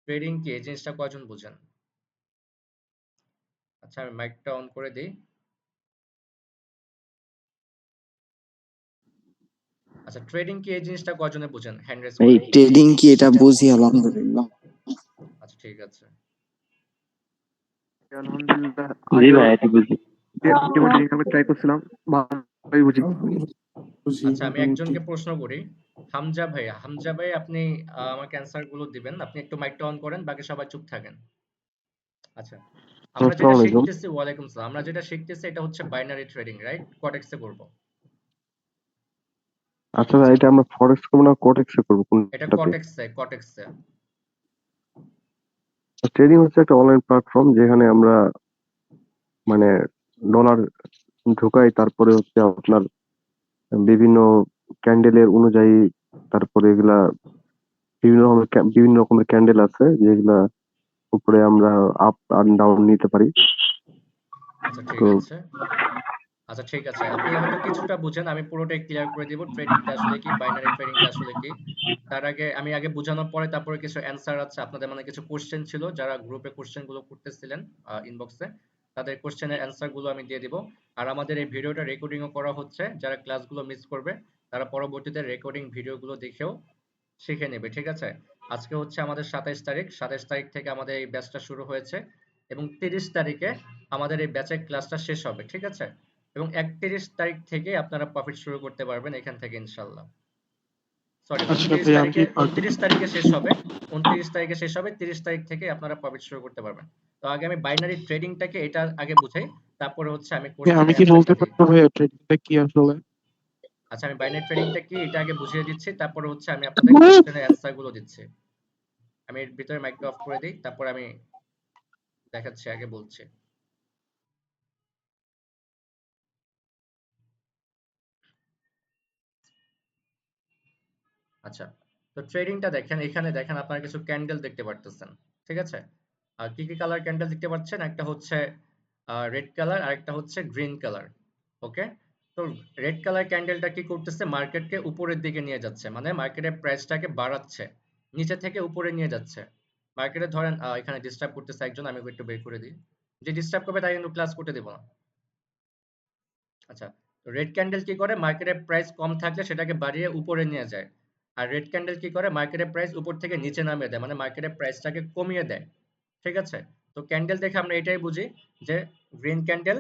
Trading কি এই জিনিসটা কয়জন বুঝেন? আচ্ছা আমি মাইকটা অন করে দিই। আচ্ছা ট্রেডিং কি এই জিনিসটা কয়জনে বুঝেন হ্যান্ড রেজ এই করেন? ট্রেডিং কি এটা বুঝি আলহামদুলিল্লাহ। আচ্ছা ঠিক আছে। আলহামদুলিল্লাহ জি ভাই এটা বুঝি। আমি ট্রাই করছিলাম, ভালোই বুঝি। আচ্ছা আমি একজনকে প্রশ্ন করি, হামজা ভাই আপনি আমাকে অ্যান্সার গুলো দিবেন, আপনি একটু মাইকটা অন করেন, বাকি সবাই চুপ থাকেন। আচ্ছা আমরা যেটা আসসালামু আলাইকুম। শিখতেছি, ওয়ালাইকুম আসসালাম, আমরা যেটা শিখতেছি এটা হচ্ছে বাইনারি ট্রেডিং, রাইট? কটেক্সে করব। আচ্ছা আচ্ছা এটা আমরা ফরেক্স করবো না কোটেক্সে করবো, এটা কোনটাতে? কটেক্সে। ট্রেডিং হচ্ছে একটা অনলাইন প্ল্যাটফর্ম যেখানে আমরা মানে ডলার ঢোকাই, তারপরে হচ্ছে আপনার বিভিন্ন ক্যান্ডেলের অনুযায়ী, তারপরে এগুলা বিভিন্ন রকমের ক্যান্ডেল আছে যেগুলা উপরে আমরা আপ আর ডাউন নিতে পারি। আচ্ছা ঠিক তো আছে। আচ্ছা ঠিক আছে, আপনি হয়তো কিছুটা বুঝেন, আমি পুরোটাই ক্লিয়ার করে দিব ট্রেডিংটা আসলে কি, বাইনারি ট্রেডিংটা আসলে কি। তার আগে আমি বোঝানোর পরে তারপরে কিছু অ্যানসার আছে আপনাদের, মানে কিছু কোশ্চেন ছিল, যারা গ্রুপে কোশ্চেন গুলো করতেছিলেন ইনবক্সে, তাদের কোশ্চেনের অ্যানসার গুলো আমি দিয়ে দিব। আর আমাদের এই ভিডিওটা রেকর্ডিংও করা হচ্ছে, যারা ক্লাসগুলো মিস করবে তারা পরবর্তীতে রেকর্ডিং ভিডিওগুলো দেখেও শিখে নেবে, ঠিক আছে? আজকে হচ্ছে আমাদের 27 তারিখ, 27 তারিখ থেকে আমাদের এই ব্যাচটা শুরু হয়েছে এবং 30 তারিখে আমাদের এই ব্যাচের ক্লাসটা শেষ হবে, ঠিক আছে? এবং 31 তারিখ থেকে আপনারা প্রফিট শুরু করতে পারবেন এখান থেকে ইনশাল্লাহ। সরি, আচ্ছা ভাই আমি 29 তারিখে শেষ হবে। 29 তারিখে শেষ হবে, 30 তারিখ থেকে আপনারা প্রফিট শুরু করতে পারবেন। তো আগে আমি বাইনারি ট্রেডিংটাকে এটা আগে বুঝাই, তারপরে হচ্ছে আমি আমি কোশ্চেনের কি অ্যান্সারটা বলতে দিই। পারবো ভাইয়া ট্রেডিংটা কি আসলে? আচ্ছা আমি বাইনারি ট্রেডিংটা কি এটা আগে বুঝিয়ে দিচ্ছি, তারপরে হচ্ছে আমি আপনাদের কোশ্চেনের অ্যান্সার গুলো দিচ্ছি। আমি এর ভিতরে মাইকটা অফ করে দিই, তারপর আমি দেখাচ্ছি, আগে বলছি। আচ্ছা, তো ট্রেডিংটা দেখেন, এখানে দেখেন আপনারা কিছু ক্যান্ডেল দেখতে পারতেছেন, ঠিক আছে? আর কি কি কালার ক্যান্ডেল দেখতে পাচ্ছেন? একটা হচ্ছে রেড কালার আর একটা হচ্ছে গ্রিন কালার। ওকে, তো রেড কালার ক্যান্ডেলটা কি করতেছে? মার্কেটকে উপরের দিকে নিয়ে যাচ্ছে, মানে মার্কেটের প্রাইসটাকে বাড়াচ্ছে, নিচে থেকে উপরে নিয়ে যাচ্ছে। মার্কেটে ধরেন এখানে ডিস্টার্ব করতেছে একজন, আমি একটু বের করে দিই। যে ডিস্টার্ব করবে তাই কিন্তু ক্লাস করতে দেবো না। আচ্ছা, রেড ক্যান্ডেল কি করে? মার্কেটের প্রাইস কম থাকলে সেটাকে বাড়িয়ে উপরে নিয়ে যায়। আর রেড ক্যান্ডেল কি করে? মার্কেটের প্রাইস উপর থেকে নিচে নামিয়ে দেয়, মানে মার্কেটের প্রাইসটাকে কমিয়ে দেয়, ঠিক আছে? তো ক্যান্ডেল দেখে আমরা এটাই বুঝি যে গ্রিন ক্যান্ডেল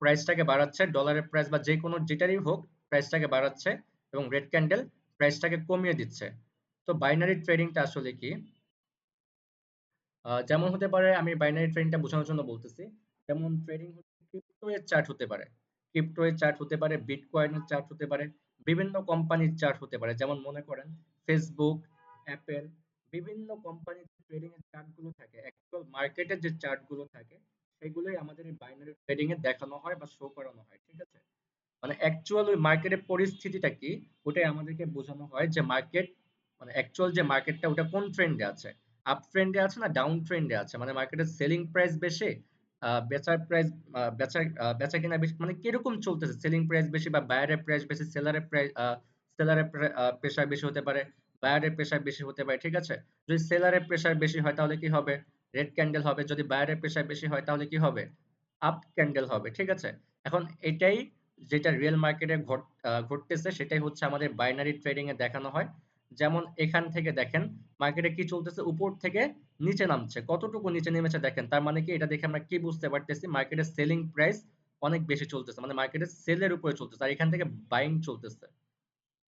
প্রাইসটাকে বাড়াচ্ছে, ডলারের প্রাইস বা যে কোনো যেটারই হোক প্রাইসটাকে বাড়াচ্ছে, এবং রেড ক্যান্ডেল প্রাইসটাকে কমিয়ে দিচ্ছে। তো বাইনারি ট্রেডিংটা আসলে কি? যেমন হতে পারে, আমি বাইনারি ট্রেডিংটা বোঝানোর জন্য বলতেছি, যেমন ট্রেডিং হচ্ছে ক্রিপ্টো এর চার্ট হতে পারে, বিটকয়েনের চার্ট হতে পারে, বিভিন্ন কোম্পানির চার্ট হতে পারে, যেমন মনে করেন ফেসবুক, অ্যাপেল, বিভিন্ন কোম্পানির ট্রেডিং এর চার্ট গুলো থাকে, অ্যাকচুয়াল মার্কেটের যে চার্ট গুলো থাকে সেগুলোই আমাদের এই বাইনারি ট্রেডিং এ দেখানো হয় বা শো করানো হয়, ঠিক আছে? মানে অ্যাকচুয়াল ওই মার্কেটের পরিস্থিতিটা কি, ওটাই আমাদেরকে বোঝানো হয় যে মার্কেট, মানে অ্যাকচুয়াল যে মার্কেটটা ওটা কোন ট্রেন্ডে আছে, আপ ট্রেন্ডে আছে না ডাউন ট্রেন্ডে আছে, মানে মার্কেটের সেলিং প্রাইস বেশি, বেচার প্রাইস, বেচা কিনা বেশি, মানে কিরকম চলতেছে, সেলিং প্রাইস বেশি বা বায়ারের প্রাইস বেশি, সেলারের প্রেসার বেশি হতে পারে, বায়ারের প্রেসার বেশি হতে পারে, ঠিক আছে? যদি সেলারের প্রেসার বেশি হয় তাহলে কি হবে? রেড ক্যান্ডেল হবে। যদি বায়ারের প্রেসার বেশি হয় তাহলে কি হবে? আপ ক্যান্ডেল হবে, ঠিক আছে? এখন এটাই যেটা রিয়েল মার্কেটে ঘটতেছে সেটাই হচ্ছে আমাদের বাইনারি ট্রেডিং এ দেখানো হয়। যেমন এখান থেকে দেখেন মার্কেটে কি চলতেছে, উপর থেকে নিচে নামছে, কতটুকু নিচে নেমেছে দেখেন, তার মানে কি? এটা দেখে আমরা কি বুঝতে পারতেছি? মার্কেটের সেলিং প্রাইস অনেক বেশি চলতেছে, মানে মার্কেটের সেলের উপরে চলতেছে, আর এখান থেকে বাইং চলতেছে,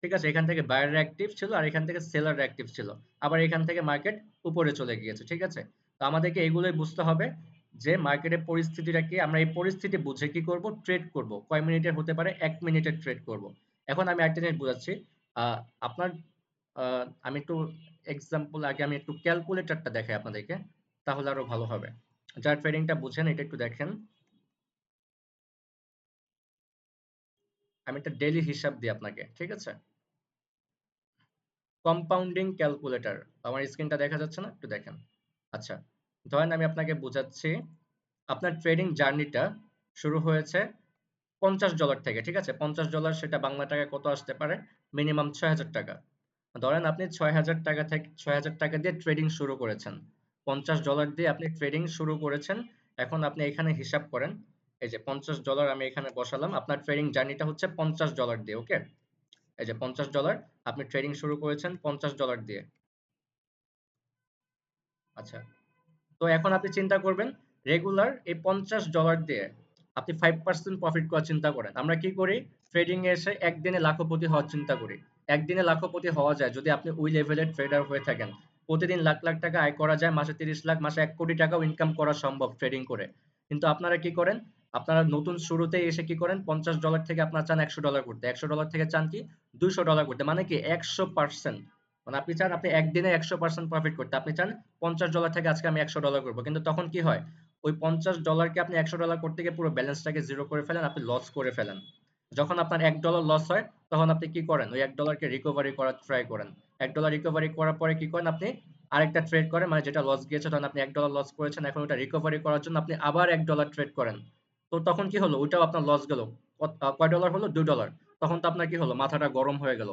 ঠিক আছে? এখান থেকে বায়ার অ্যাক্টিভ ছিল আর এখান থেকে সেলার অ্যাক্টিভ ছিল, আবার এখান থেকে মার্কেট উপরে চলে গিয়েছে, ঠিক আছে? তো আমাদেরকে এগুলোই বুঝতে হবে যে মার্কেটের পরিস্থিতিটা কি, আমরা এই পরিস্থিতি বুঝে কি করব? ট্রেড করব। কয় মিনিটের হতে পারে? 1 মিনিটের ট্রেড করব। এখন আমি একটা জিনিস বুঝাচ্ছি, আপনার আমি একটু এক্সাম্পল, আগে আমি একটু ক্যালকুলেটরটা দেখাই আপনাদেরকে, তাহলে আরো ভালো হবে। যারা ট্রেডিংটা বুঝেন এটা একটু দেখেন। আমি একটা ডেইলি হিসাব দিই আপনাকে, ঠিক আছে? কম্পাউন্ডিং ক্যালকুলেটর, আমার স্ক্রিনটা দেখা যাচ্ছে না? একটু দেখেন। আচ্ছা, ধরেন আমি আপনাকে বোঝাচ্ছি, আপনার ট্রেডিং জার্নিটা শুরু হয়েছে $50 থেকে, ঠিক আছে? $50 সেটা বাংলা টাকায় কত আসতে পারে? মিনিমাম 6,000 টাকা। ধরেন আপনি 6,000 টাকা দিয়ে ট্রেডিং শুরু করেছেন। $50 দিয়ে আপনি ট্রেডিং শুরু করেছেন। এখন আপনি এখানে হিসাব করেন। এই যে $50 আমি এখানে বসালাম। আপনার ট্রেডিং জার্নিটা হচ্ছে $50 দিয়ে, ওকে? এই যে $50 আপনি ট্রেডিং শুরু করেছেন $50 দিয়ে। আচ্ছা, তো এখন আপনি চিন্তা করবেন রেগুলার এই $50 দিয়ে আপনি 5% প্রফিট করার চিন্তা করেন। আমরা কি করি? ট্রেডিং এ এসে একদিনে লাখপতি হওয়ার চিন্তা করি। একদিনে লাখপতি হওয়া যায় যদি আপনি ওই লেভেলের ট্রেডার হয়ে থাকেন। প্রতিদিন লাখ লাখ টাকা আয় করা যায়, মাসে 30 লাখ, মাসে 1 কোটি টাকাও ইনকাম করা সম্ভব ট্রেডিং করে। কিন্তু আপনারা কি করেন? আপনারা নতুন শুরুতেই এসে কি করেন? $50 থেকে আপনারা চান $100 করতে, $100 থেকে চান কি $200 করতে, মানে কি 100%। মানে আপনি চান আপনি একদিনে 100% প্রফিট করতে, আপনি চান $50 থেকে আজকে আমি $100 করবো, কিন্তু তখন কি হয়? ওই $50 কে আপনি $100 করতে গিয়ে পুরো ব্যালেন্সটাকে জিরো করে ফেলেন, আপনি লস করে ফেলেন। যখন আপনার $1 লস হয় তখন আপনি কি করেন? ওই $1 কে রিকভারি করার ট্রাই করেন। $1 রিকভারি করার পরে কি করেন? আপনি আরেকটা ট্রেড করেন, মানে যেটা লস গিয়েছে তখন আপনি $1 লস করেছেন, এখন ওটা রিকভারি করার জন্য আপনি আবার $1 ট্রেড করেন। তো তখন কি হলো? ওইটাও আপনার লস গেল। কয় ডলার হলো? $2। তখন তো আপনার কি হলো? মাথাটা গরম হয়ে গেল।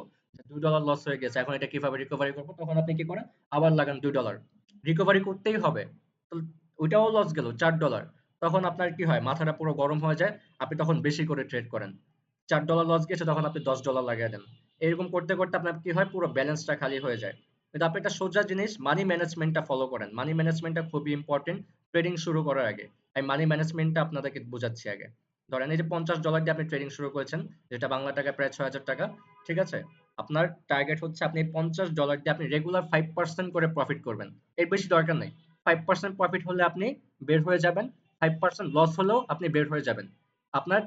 $2 লস হয়ে গেছে, এখন এটা কিভাবে রিকভারি করবো? তখন আপনি কি করেন? আবার লাগান $2। রিকভারি করতেই হবে। তো ওইটাও লস গেল $4। তখন আপনার কি হয়? মাথাটা পুরো গরম হয়ে যায়। আপনি তখন বেশি করে ট্রেড করেন। $4 লস গেছে, তখন আপনি $10 লাগিয়ে দেন। এরকম করতে করতে আপনার কি হয়? পুরো ব্যালেন্সটা খালি হয়ে যায়। কিন্তু আপনি একটা সোজা জিনিস মানি ম্যানেজমেন্টটা ফলো করেন। মানি ম্যানেজমেন্টটা খুবই ইম্পর্টেন্ট ট্রেডিং শুরু করার আগে। আমি মানি ম্যানেজমেন্টটা আপনাদেরকে বোঝাচ্ছি আগে। ধরেন এই যে $50 দিয়ে আপনি ট্রেডিং শুরু করেছেন, যেটা বাংলা টাকায় প্রায় ৬,০০০ টাকা। ঠিক আছে? আপনার টার্গেট হচ্ছে আপনি $50 দিয়ে আপনি রেগুলার 5% করে প্রফিট করবেন। এর বেশি দরকার নেই। 5% প্রফিট হলে আপনি বের হয়ে যাবেন। 5% লস হলেও আপনি বের হয়ে যাবেন। আপনার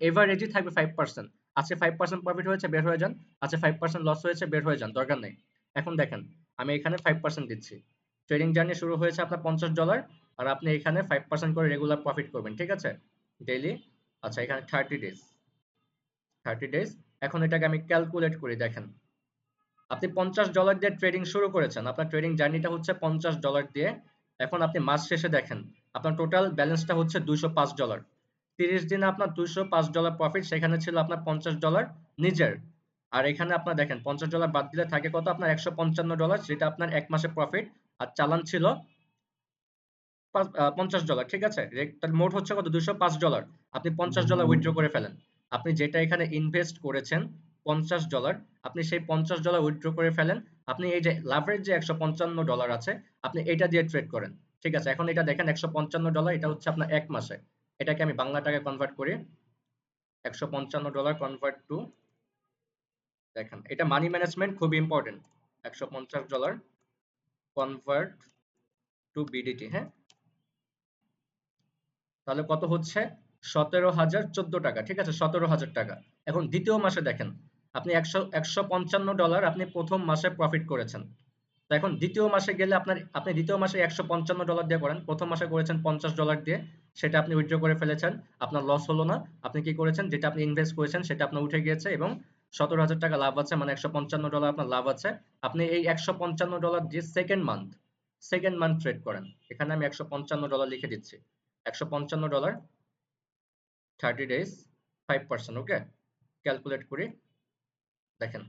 এভারেজই থাকবে 5%। আজকে 5% প্রফিট হয়েছে, বের হয়ে যান। আজকে 5% লস হয়েছে, বের হয়ে যান। দরকার নেই। এখন দেখেন, আমি এখানে 5% দিচ্ছি। ট্রেডিং জার্নি শুরু হয়েছে আপনার $50, আর আপনি এখানে 5% করে রেগুলার প্রফিট করবেন। ঠিক আছে? ডেইলি। আচ্ছা, এখানে 30 ডেজ। 30 ডেজ। এখন এটাকে আমি ক্যালকুলেট করি, দেখেন। আপনি $50 দিয়ে ট্রেডিং শুরু করেছেন। আপনার ট্রেডিং জার্নিটা হচ্ছে $50 দিয়ে। এখন আপনি মাস শেষে দেখেন, আপনার টোটাল ব্যালেন্সটা হচ্ছে $205। 30 দিনে আপনার $205 প্রফিট, সেখানে ছিল আপনার $50 নিজের। আর এখানে আপনার দেখেন $50 বাদ দিলে থাকে কত? আপনার $155, যেটা আপনার এক মাসে প্রফিট। আর চালান ছিল $50। ঠিক আছে? তাহলে মোট হচ্ছে কত? $205। আপনি $50 উইথড্র করে ফেলেন। আপনি যেটা এখানে ইনভেস্ট করেছেন $50, আপনি সেই $50 উইথড্র করে ফেলেন। আপনি এই যে লাভের যে $155 আছে, আপনি এটা দিয়ে ট্রেড করেন। ঠিক আছে? এখন এটা দেখেন $155, এটা হচ্ছে আপনার এক মাসে। এটাকে আমি বাংলা টাকায় কনভার্ট করি। $155 কনভার্ট টু, দেখেন এটা মানি ম্যানেজমেন্ট খুবই ইম্পর্টেন্ট। $150 কনভার্ট টু বিডিটি, হ্যাঁ? তাহলে কত হচ্ছে? 17,014 টাকা। ঠিক আছে? 17,000 টাকা। এখন দ্বিতীয় মাসে দেখেন, আপনি $155 আপনি প্রথম মাসে প্রফিট করেছেন। তো এখন দ্বিতীয় মাসে গেলে আপনি দ্বিতীয় মাসে $155 দিয়ে করেন। প্রথম মাসে করেছেন $50 দিয়ে, সেটা আপনি উইথড্র করে ফেলেছেন। আপনার লস হলো না। আপনি কি করেছেন? যেটা আপনি ইনভেস্ট করেছেন সেটা আপনার উঠে গিয়েছে এবং 17,000 টাকা লাভ আছে, মানে $155 আপনার লাভ আছে। আপনি এই $155 দিয়ে সেকেন্ড মান্থ ট্রেড করেন। এখানে আমি $155 লিখে দিচ্ছি। $155, 30 ডেজ, 5%, ওকে? ক্যালকুলেট করি। দেখেন,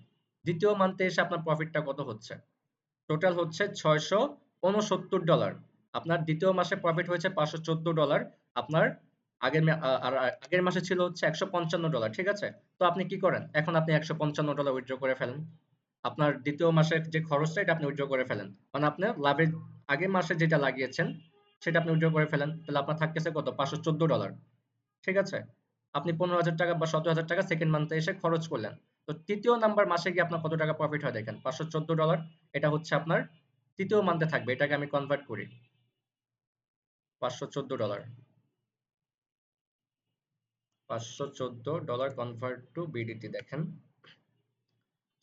দ্বিতীয় মান্থে এসে আপনার প্রফিটটা কত হচ্ছে? টোটাল হচ্ছে $669। আপনার দ্বিতীয় মাসে প্রফিট হয়েছে $514। আপনার আগের মাসে ছিল হচ্ছে $155। ঠিক আছে? তো আপনি কি করেন? এখন আপনি $155 উইথড্র করে ফেলেন। আপনার দ্বিতীয় মাসের যে খরচটা, এটা আপনি উইথড্র করে ফেলেন। মানে আপনার লাভের আগের মাসে যেটা লাগিয়েছেন সেটা আপনি উইথড্র করে ফেলেন। তাহলে আপনার থাকতেছে কত? $514। ঠিক আছে? আপনি 15,000 টাকা বা 17,000 টাকা সেকেন্ড মান্থে এসে খরচ করলেন। তো তৃতীয় নাম্বার মাসে গিয়ে আপনার কত টাকা প্রফিট হয় দেখেন, $514। এটা হচ্ছে আপনার তৃতীয় মান্থে থাকবে। এটাকে আমি কনভার্ট করি। $514, $514 কনভার্ট টু বিডিটি, দেখেন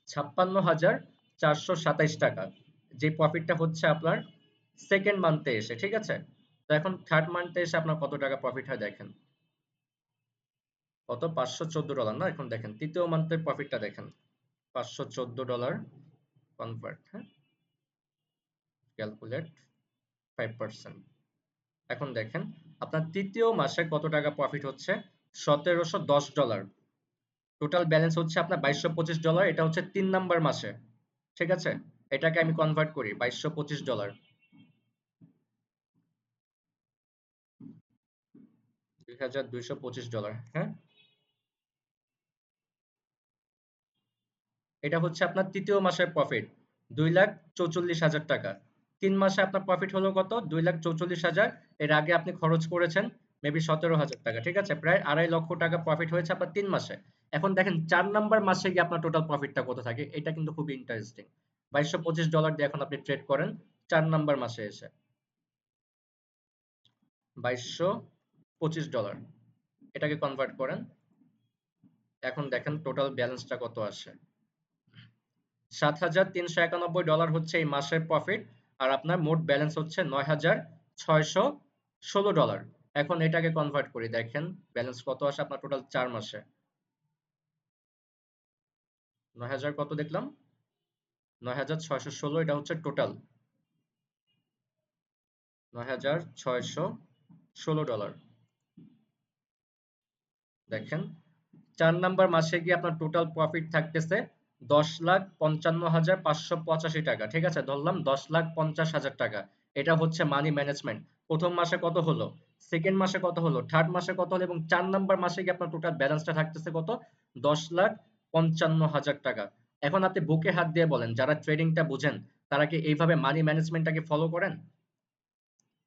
56,427 টাকা। যে প্রফিটটা হচ্ছে আপনার সেকেন্ড মান্থে এসে। ঠিক আছে? তো এখন থার্ড মান্থে এসে আপনার কত টাকা প্রফিট হয় দেখেন। কত? $514 না? এখন দেখেন তৃতীয় মান্থের প্রফিটটা দেখেন। $514 কনভার্ট, হ্যাঁ? ক্যালকুলেট 5%। এখন দেখেন আপনার তৃতীয় মাসে কত টাকা প্রফিট হচ্ছে? $1,710। টোটাল ব্যালেন্স হচ্ছে আপনার $2,225। এটা হচ্ছে 3 নাম্বার মাসে। ঠিক আছে? এটাকে আমি কনভার্ট করি $2,225। $2225। হ্যাঁ, এটা হচ্ছে আপনার তৃতীয় মাসের প্রফিট, 2,44,000 টাকা। 3 মাসে আপনার প্রফিট হলো কত? 2,44,000। এর আগে আপনি খরচ করেছেন মেবি 17,000 টাকা, ঠিক আছে? প্রায় 2.5 লক্ষ টাকা প্রফিট হয়েছে আপনার 3 মাসে। এখন দেখেন 4 নাম্বার মাসে গিয়ে আপনার টোটাল প্রফিটটা কত থাকে, এটা কিন্তু খুব ইন্টারেস্টিং। $2225 দিয়ে এখন আপনি ট্রেড করেন 4 নাম্বার মাসে এসে, $2225, এটাকে কনভার্ট করেন। এখন দেখেন টোটাল ব্যালেন্সটা কত আসে। $7,391 হচ্ছে এই মাসের প্রফিট, আর আপনার মোট ব্যালেন্স হচ্ছে $9,616। এখন এটাকে কনভার্ট করি, দেখেন ব্যালেন্স কত আসে আপনার টোটাল 4 মাসে। 9,000 কত দেখলাম, 9,616, এটা হচ্ছে টোটাল $9,616। দেখেন 4 নাম্বার মাসে গিয়ে আপনার টোটাল প্রফিট থাকতেছে 10,55,585 টাকা, ঠিক আছে? ধরলাম 10,50,000 টাকা। এটা হচ্ছে মানি ম্যানেজমেন্ট। প্রথম মাসে কত হলো, সেকেন্ড মাসে কত হলো, থার্ড মাসে কত হলো, এবং 4 নাম্বার মাসে গিয়ে আপনার টোটাল ব্যালেন্সটা থাকতেছে কত, 10,55,000 টাকা। এখন আপনি বুকে হাত দিয়ে বলেন, যারা ট্রেডিংটা বুঝেন তারা কি এইভাবে মানি ম্যানেজমেন্টটাকে ফলো করেন?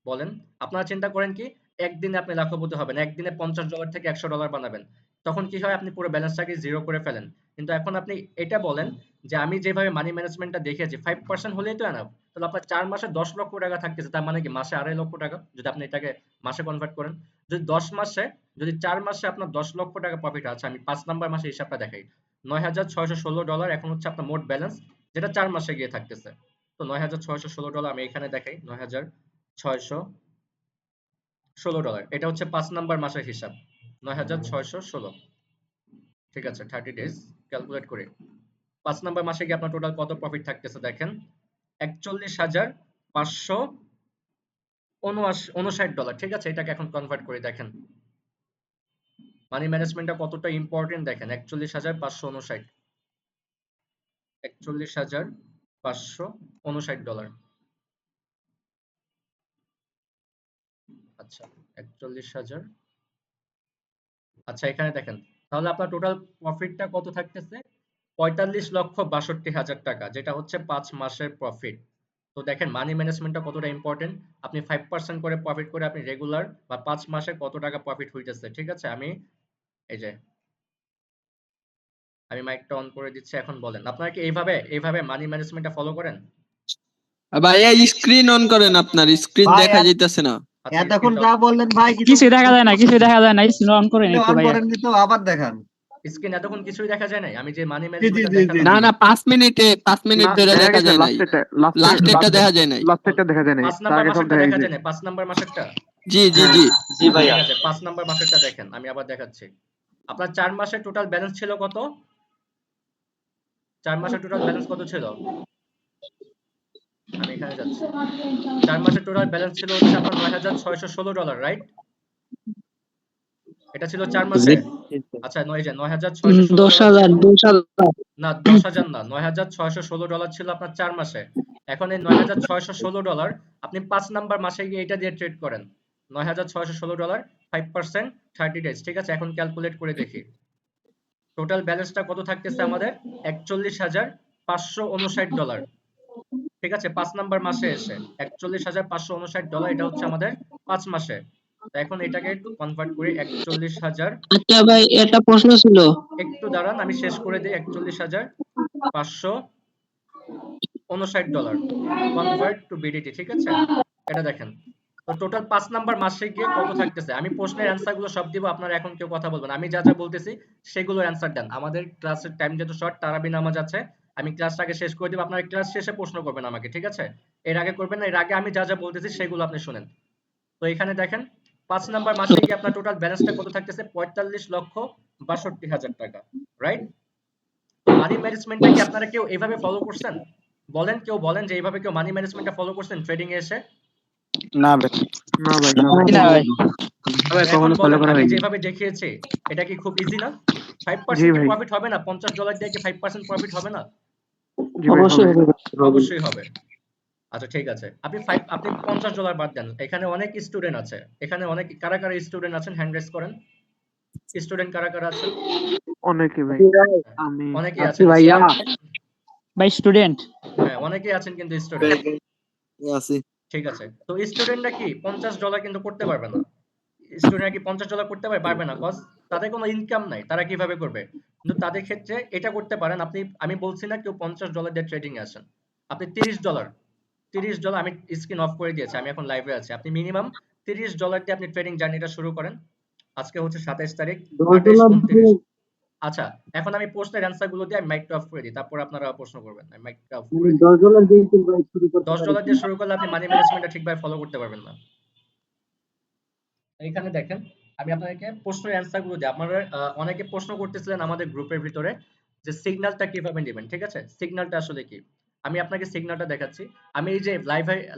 বলেন। আপনারা চিন্তা করেন কি একদিনে আপনি লাখপতি হবেন, একদিনে $50 থেকে $100 বানাবেন, তখন কি হয়, আপনি পুরো ব্যালেন্সটাকে জিরো করে ফেলেন। কিন্তু এখন আপনি এটা বলেন যে আমি যেভাবে মানি ম্যানেজমেন্টটা দেখেছি 5% হলেই তো এনাফ, তাহলে আপনার 4 মাসে 10 লক্ষ টাকা থাকতেছে, তার মানে কি মাসে 2.5 লক্ষ টাকা, যদি আপনি এটাকে মাসে কনভার্ট করেন। যদি 10 মাসে, যদি 4 মাসে আপনার 10 লক্ষ টাকা প্রফিট আছে, আমি 5 নাম্বার মাসে হিসাবটা দেখাই, $9,616 এখন হচ্ছে আপনার মোট ব্যালেন্স, যেটা 4 মাসে গিয়ে থাকতেছে। তো $9,616 আমি এখানে দেখাই, $9,616, এটা হচ্ছে 5 নাম্বার মাসের হিসাব, 9,616, ঠিক আছে? 30 ডেজ ক্যালকুলেট করে 5 নাম্বার মাসে গিয়ে আপনার টোটাল কত প্রফিট থাকতেছে দেখেন, $41,559, ঠিক আছে? এটাকে এখন কনভার্ট করে দেখেন মানি ম্যানেজমেন্টটা কতটা ইম্পর্টেন্ট, দেখেন 41,559, $41,559। আচ্ছা, 41,000, আচ্ছা এখানে দেখেন, তাহলে আপনার টোটাল প্রফিটটা কত থাকতেছে, 45,62,000 টাকা, যেটা হচ্ছে 5 মাসের প্রফিট। তো দেখেন মানি ম্যানেজমেন্টটা কতটা ইম্পর্টেন্ট। আপনি 5% করে প্রফিট করে আপনি রেগুলার বা 5 মাসে কত টাকা প্রফিট হইতেছে, ঠিক আছে? আমি এই যে আমি মাইকটা অন করে দিচ্ছি, এখন বলেন আপনারা কি এইভাবে মানি ম্যানেজমেন্টটা ফলো করেন? ভাইয়া স্ক্রিন অন করেন, আপনার স্ক্রিন ভাই দেখা যাইতেছে না। আচ্ছা এতক্ষণ স্ক্রিনটা যা বললেন ভাই, কিছুই দেখা যায় না, কিছুই দেখা যায় না, স্ক্রিন অন করেন একটু অন ভাইয়া। করেন তো আবার দেখান। স্ক্রিন এতক্ষণ কিছুই দেখা যায় নাই, আমি যে মানি জি জি ম্যানেজমেন্টটা জি জি দেখালাম। না জি না 5 মিনিট না, ধরে দেখা দেখা গেছে যায় নাই, লাস্টেরটা দেখা যায় নাই। লাস্টেরটা দেখা যায় নাই, 5 তার নাম্বার আগে সব মাসেরটা দেখা দেখা গেছে। যায় না, 5 নাম্বার মাসেরটা। জি জি হ্যাঁ, জি জি ভাইয়া, ঠিক আছে 5 নাম্বার মাসেরটা দেখেন, আমি আবার দেখাচ্ছি। আপনার 4 মাসের টোটাল ব্যালেন্স ছিল কত, 4 মাসের টোটাল ব্যালেন্স কত ছিল, আমি এখানে যাচ্ছি। 4 মাসের টোটাল ব্যালেন্স ছিল হচ্ছে আপনার $9,616, রাইট? এটা ছিল 4 মাসে। আচ্ছা নয় যে 9,616 ছিল, 10,000 না 10,000 না, $9,616 ছিল আপনার 4 মাসে। এখন এই $9,616 আপনি 5 নাম্বার মাসে গিয়ে এটা দিয়ে ট্রেড করেন, $9,616, 5% 30 ডেজ, ঠিক আছে? এখন ক্যালকুলেট করে দেখি টোটাল ব্যালেন্সটা কত থাকতেছে আমাদের, $41,559, ঠিক আছে? 5 নাম্বার মাসে এসে $41,559, এটা হচ্ছে আমাদের 5 মাসে। তো এখন এটাকে কনভার্ট করি 41,000, আচ্ছা ভাই, একটা প্রশ্ন ছিল। একটু দাঁড়ান আমি শেষ করে দিই। $41,559 কনভার্ট টু বিডিটি, ঠিক আছে? এটা দেখেন, তো টোটাল 5 নাম্বার মাসে গিয়ে কত থাকতেছে। আমি প্রশ্নের অ্যান্সার গুলো সব দিব, আপনারা এখন কেউ কথা বলবেন, আমি যা যা বলতেছি সেগুলো অ্যান্সার দেন। আমাদের ক্লাসের টাইম যেহেতু শর্ট, তারাবি নামাজ আছে, আমি ক্লাসটাকে শেষ করে দিব, আপনারা ক্লাস শেষে প্রশ্ন করবেন আমাকে, ঠিক আছে? এর আগে করবেন না, এর আগে আমি যা যা বলতেছি সেগুলো আপনি শুনেন। তো এখানে দেখেন 5 নাম্বার মাসে গিয়ে আপনার টোটাল ব্যালেন্সটা কত থাকতেছে, 45,62,000 টাকা, রাইট? মানি ম্যানেজমেন্টটা কি আপনারা কেউ এইভাবে ফলো করছেন? বলেন, কেউ বলেন যে এইভাবে কেউ মানি ম্যানেজমেন্টটা ফলো করছেন ট্রেডিং এ এসে? না ভাই, না ভাই, না ভাই, তো এখন বলেন আমি যেভাবে দেখিয়েছি এটা কি খুব ইজি না? জি 5% কি ভাই, প্রফিট হবে না? $50 দিয়ে কি 5% প্রফিট হবে না? জি ভাই, অবশ্যই হবে। হবে। অবশ্যই হবে। আচ্ছা ঠিক আছে, আপনি $50 বাদ দেন, এখানে অনেক স্টুডেন্ট আছে, এখানে অনেক কারা কারা স্টুডেন্ট আছেন হ্যান্ড রেজ করেন। স্টুডেন্ট কারা কারা আছেন? অনেকে ভাই। হ্যাঁ, আমি অনেকেই আছি আছেন ভাইয়া। ভাই স্টুডেন্ট। হ্যাঁ অনেকেই আছেন কিন্তু স্টুডেন্ট। আছি। ঠিক আছে, তো স্টুডেন্টরা কি $50 কিন্তু করতে পারবে না। স্টুডেন্টরা কি $50 করতে পারবে না, কজ তাদের কোনো ইনকাম নাই, তারা কিভাবে করবে। কিন্তু তাদের ক্ষেত্রে এটা করতে পারেন আপনি, আমি বলছি না কেউ $50 দিয়ে ট্রেডিং এ আসেন, আপনি $30 আমি স্ক্রিন অফ করে দিয়েছি, আমি এখন লাইভে আছি, আপনি মিনিমাম $30 দিয়ে আপনি ট্রেডিং জার্নিটা শুরু করেন। আজকে হচ্ছে 27 তারিখ, 28, 29। আচ্ছা, এখন আমি প্রশ্নের অ্যান্সার গুলো দিয়ে আমি মাইকটা অফ করে দিই, তারপর আপনারা প্রশ্ন করবেন। আমি মাইকটা অফ করে দিই। $10 দিয়ে শুরু করলে আপনি মানি ম্যানেজমেন্টটা ঠিকভাবে ফলো করতে পারবেন না। এখানে দেখেন, আমি আপনাদেরকে প্রশ্নের অ্যান্সার গুলো দিই। আপনারা অনেকে প্রশ্ন করতেছিলেন আমাদের গ্রুপের ভিতরে যে সিগন্যালটা কিভাবে নেবেন। ঠিক আছে, সিগন্যালটা আসলে কি, আমি আপনাকে সিগন্যালটা দেখাচ্ছি। আমি এই যে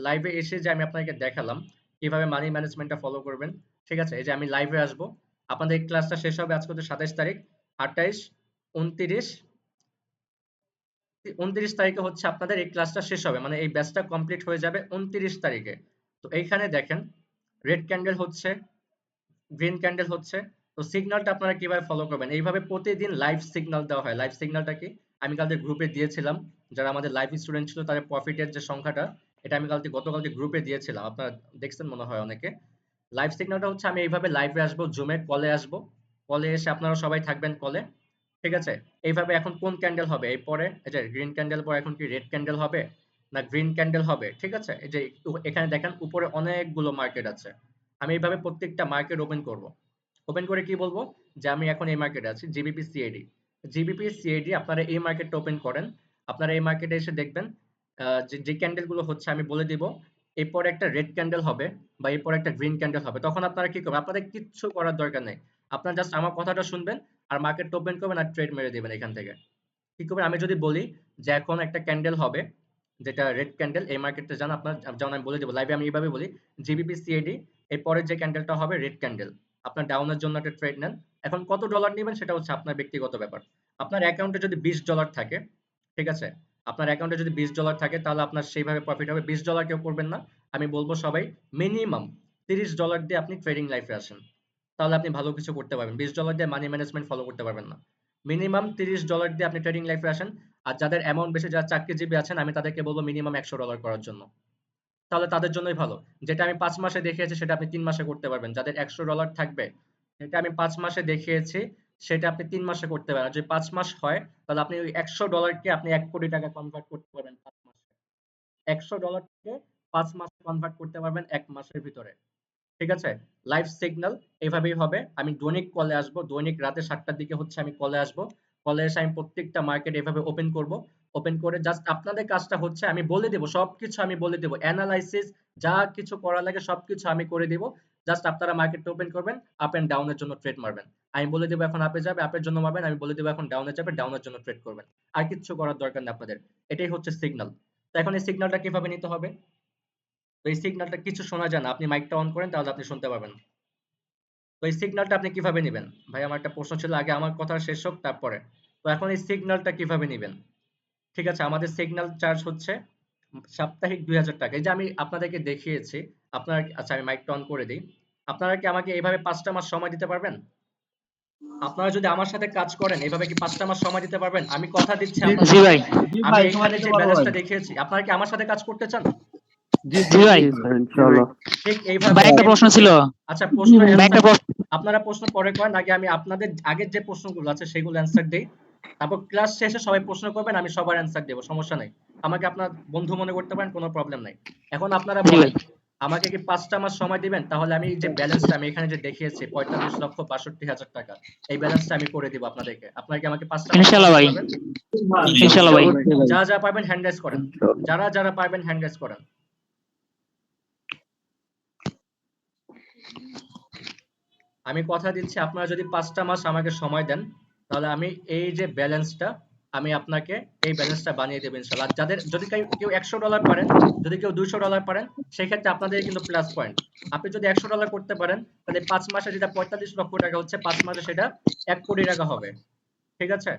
লাইভে এসে যে আমি আপনাকে দেখালাম কিভাবে মানি ম্যানেজমেন্টটা ফলো করবেন। ঠিক আছে, এই যে আমি লাইভে আসবো, আপনাদের এই ক্লাসটা শেষ হবে আজকে হচ্ছে 27 তারিখ, 28, 29, 29 তারিখে হচ্ছে আপনাদের এই ক্লাসটা শেষ হবে, মানে এই ব্যাচটা কমপ্লিট হয়ে যাবে 29 তারিখে। তো এইখানে দেখেন রেড ক্যান্ডেল হচ্ছে, গ্রিন ক্যান্ডেল হচ্ছে। তো সিগন্যালটা আপনারা কিভাবে ফলো করবেন, এইভাবে প্রতিদিন লাইভ সিগন্যাল দেওয়া হয়। লাইভ সিগন্যালটা কি, আমি কালকে গ্রুপে দিয়েছিলাম, যারা আমাদের লাইভ স্টুডেন্ট ছিল তাদের প্রফিটের যে সংখ্যাটা, এটা আমি গতকালকে গ্রুপে দিয়েছিলাম, আপনারা দেখছেন মনে হয় অনেকে। লাইভ সিগন্যালটা হচ্ছে আমি এইভাবে লাইভে আসবো, জুমে কলে আসবো, কলে এসে আপনারা সবাই থাকবেন কলে। ঠিক আছে, এইভাবে এখন কোন ক্যান্ডেল হবে, এই পরে এই যে গ্রিন ক্যান্ডেল পরে এখন কি রেড ক্যান্ডেল হবে না গ্রিন ক্যান্ডেল হবে। ঠিক আছে, এই যে এখানে দেখেন উপরে অনেকগুলো মার্কেট আছে, আমি এইভাবে প্রত্যেকটা মার্কেট ওপেন করব। ওপেন করে কি বলবো যে আমি এখন এই মার্কেটে আছি, জিবিপি সিএডি। জিবিপি সিএডি আপনারা এই মার্কেটটা ওপেন করেন। আপনারা এই মার্কেটে এসে দেখবেন যে ক্যান্ডেল গুলো হচ্ছে আমি বলে দিব, এরপর একটা রেড ক্যান্ডেল হবে বা এরপর একটা গ্রিন ক্যান্ডেল হবে, তখন আপনারা কি করবেন, আপনাদের কিচ্ছু করার দরকার নেই, আপনারা জাস্ট আমার কথাটা শুনবেন আর মার্কেট ওপেন করবেন আর ট্রেড মেরে দিবেন এখান থেকে। কি করবেন, আমি যদি বলি যে এখন একটা ক্যান্ডেল হবে যেটা রেড ক্যান্ডেল, এই মার্কেটে যান আপনার, যেমন আমি বলে দেবো লাইভে, আমি এইভাবে বলি জিবিপি সিএডি, এর পরের যে ক্যান্ডেলটা হবে রেড ক্যান্ডেল, আপনার ডাউনের জন্য একটা ট্রেড নেন। এখন কত ডলার নেবেন সেটা হচ্ছে আপনার ব্যক্তিগত ব্যাপার। আপনার অ্যাকাউন্টে যদি $20 থাকে, ঠিক আছে, আপনার অ্যাকাউন্টে যদি $20 থাকে তাহলে আপনার সেইভাবে প্রফিট হবে। $20 কেউ করবেন না, আমি বলবো সবাই মিনিমাম $30 দিয়ে আপনি ট্রেডিং লাইফে আসেন, তাহলে আপনি ভালো কিছু করতে পারবেন। $20 দিয়ে মানি ম্যানেজমেন্ট ফলো করতে পারবেন না। মিনিমাম $30 দিয়ে আপনি ট্রেডিং লাইফে আসেন। আর যাদের অ্যামাউন্ট বেশি, যারা চাকরিজীবী আছেন, আমি তাদেরকে বলবো মিনিমাম $100 করার জন্য, তাহলে তাদের জন্যই ভালো। যেটা আমি 5 মাসে দেখিয়েছি সেটা আপনি 3 মাসে করতে পারবেন। যাদের $100 থাকবে, যেটা আমি 5 মাসে দেখিয়েছি সেটা আপনি 3 মাসে করতে পারবেন। যদি 5 মাস হয় তাহলে আপনি ওই $100 কে আপনি 1 কোটি টাকা কনভার্ট করতে পারবেন 5 মাসে। $100 কে 5 মাসে কনভার্ট করতে পারবেন 1 মাসের ভিতরে। ঠিক আছে, লাইভ সিগন্যাল এভাবেই হবে। আমি দৈনিক কলে আসবো, দৈনিক রাতে 7টার দিকে হচ্ছে আমি কলে আসবো। কলে এসে আমি প্রত্যেকটা মার্কেট এভাবে ওপেন করব। ওপেন করে জাস্ট আপনাদের কাজটা হচ্ছে আমি বলে দেব, সবকিছু আমি বলে দেব, অ্যানালাইসিস যা কিছু করা লাগে সবকিছু আমি করে দেব। জাস্ট আপনারা মার্কেটটা ওপেন করবেন, আপ এন্ড ডাউনের জন্য ট্রেড মারবেন। আমি বলে দেব এখন আপে যাবে, আপের জন্য মারবেন। আমি বলে দেব এখন ডাউনে যাবে, ডাউনের জন্য ট্রেড করবেন। আর কিচ্ছু করার দরকার নেই আপনাদের। এটাই হচ্ছে সিগন্যাল। তো এখন এই সিগন্যালটা কিভাবে নিতে হবে, তো এই সিগন্যালটা কিছু শোনা যায় না, আপনি মাইকটা অন করেন তাহলে আপনি শুনতে পাবেন। তো এই সিগন্যালটা আপনি কিভাবে নেবেন, ভাই আমার একটা প্রশ্ন ছিল, আগে আমার কথা শেষ হোক তারপরে। তো এখন এই সিগন্যালটা কিভাবে নেবেন, ঠিক আছে, আমাদের সিগন্যাল চার্জ হচ্ছে সাপ্তাহিক $2000। এই যে আমি আপনাদেরকে দেখিয়েছি, আপনারা, আচ্ছা আমি মাইকটা অন করে দিই। আপনারা কি আমাকে এইভাবে 5টা মাস সময় দিতে পারবেন? আপনারা যদি আমার সাথে কাজ করেন এভাবে কি 5টা মাস সময় দিতে পারবেন? আমি কথা দিচ্ছি জি আপনাদের, ভাই। আমি এখানে যে ব্যালেন্সটা দেখিয়েছি, আপনারা কি আমার সাথে কাজ করতে চান? জি ভাই। জি স্যার, ইনশাআল্লাহ। ঠিক এইভাবে ভাই একটা প্রশ্ন ছিল। আচ্ছা প্রশ্নের ভাই একটা অ্যান্সার প্রশ্ন। আপনারা প্রশ্ন পরে করেন, আগে আমি আপনাদের আগের যে প্রশ্নগুলো আছে সেগুলো অ্যান্সার দেই, তারপর ক্লাস শেষে সবাই প্রশ্ন করবেন, আমি সবার অ্যান্সার দেবো, সমস্যা নাই। আমাকে আপনার বন্ধু মনে করতে পারেন, কোনো প্রবলেম নাই। এখন আপনারা জি বলেন ভাই। আমাকে কি 5টা মাস সময় দিবেন, তাহলে আমি এই যে ব্যালেন্সটা আমি এখানে যে দেখিয়েছি 45,62,000 টাকা, এই ব্যালেন্সটা আমি করে দিব আপনাদেরকে। আপনারা কি আমাকে 5টা মাস সময় ইনশাআল্লাহ দিতে ভাই। পারবেন? ইনশাআল্লাহ ভাই। অবশ্যই ভাই, যা যা পারবেন হ্যান্ড রাইজ করেন, ইনশাআল্লাহ। যারা যারা পারবেন হ্যান্ড রাইজ করেন। আমি কথা দিচ্ছি আপনারা যদি 5টা মাস আমাকে সময় দেন তাহলে আমি এই যে ব্যালেন্সটা আমি আপনাকে এই ব্যালেন্সটা বানিয়ে দেবো ইনশাআল্লাহ। আর যাদের যদি কেউ $100 পারেন, যদি কেউ $200 পারেন, সেই ক্ষেত্রে আপনাদের কিন্তু প্লাস পয়েন্ট। আপনি যদি $100 করতে পারেন তাহলে 5 মাসে যেটা 45 লক্ষ টাকা হচ্ছে, 5 মাসে সেটা 1 কোটি টাকা হবে। ঠিক আছে,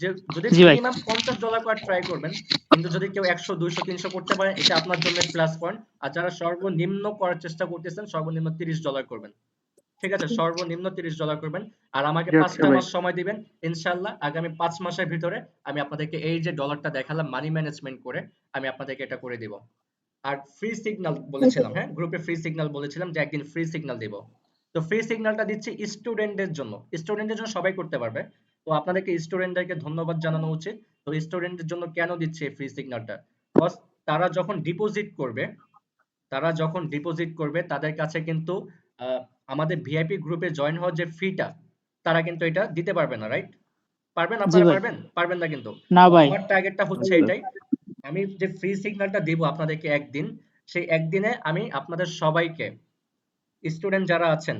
যে যদি জি ভাই। মিনিমাম $50 করে ট্রাই করবেন, কিন্তু যদি কেউ 100 200 300 করতে পারেন, এটা আপনার জন্য প্লাস পয়েন্ট। আর যারা সর্বনিম্ন করার চেষ্টা করতেছেন, সর্বনিম্ন $30 করবেন। ঠিক আছে, সর্বনিম্ন $30 করবেন। আর আমাকে জি, আচ্ছা 5টা ভাই। মাস সময় দিবেন। ইনশাআল্লাহ আগামী 5 মাসের ভিতরে আমি আপনাদেরকে এই যে ডলারটা দেখালাম মানি ম্যানেজমেন্ট করে, আমি আপনাদেরকে এটা করে দিব। আর ফ্রি সিগন্যাল বলেছিলাম, হ্যাঁ, গ্রুপে ফ্রি সিগন্যাল বলেছিলাম যে একদিন ফ্রি সিগন্যাল দিব। তো ফ্রি সিগন্যালটা দিচ্ছি স্টুডেন্টদের জন্য। স্টুডেন্টদের জন্য সবাই করতে পারবে। তো আপনাদেরকে স্টুডেন্টদেরকে ধন্যবাদ জানানো উচিত। তো স্টুডেন্টদের জন্য কেন দিচ্ছে এই ফ্রি সিগন্যালটা? বিকজ তারা যখন ডিপোজিট করবে, তাদের কাছে কিন্তু আমাদের ভিআইপি গ্রুপে জয়েন হওয়ার যে ফিটা, তারা কিন্তু এটা দিতে পারবে না, রাইট? পারবেন জি আপনারা? ভাই। পারবেন না কিন্তু। না তো ভাই। আমার টার্গেটটা হচ্ছে আচ্ছা। এটাই। আমি যে ফ্রি সিগন্যালটা দিব আপনাদেরকে একদিন, সেই একদিনে আমি আপনাদের সবাইকে, স্টুডেন্ট যারা আছেন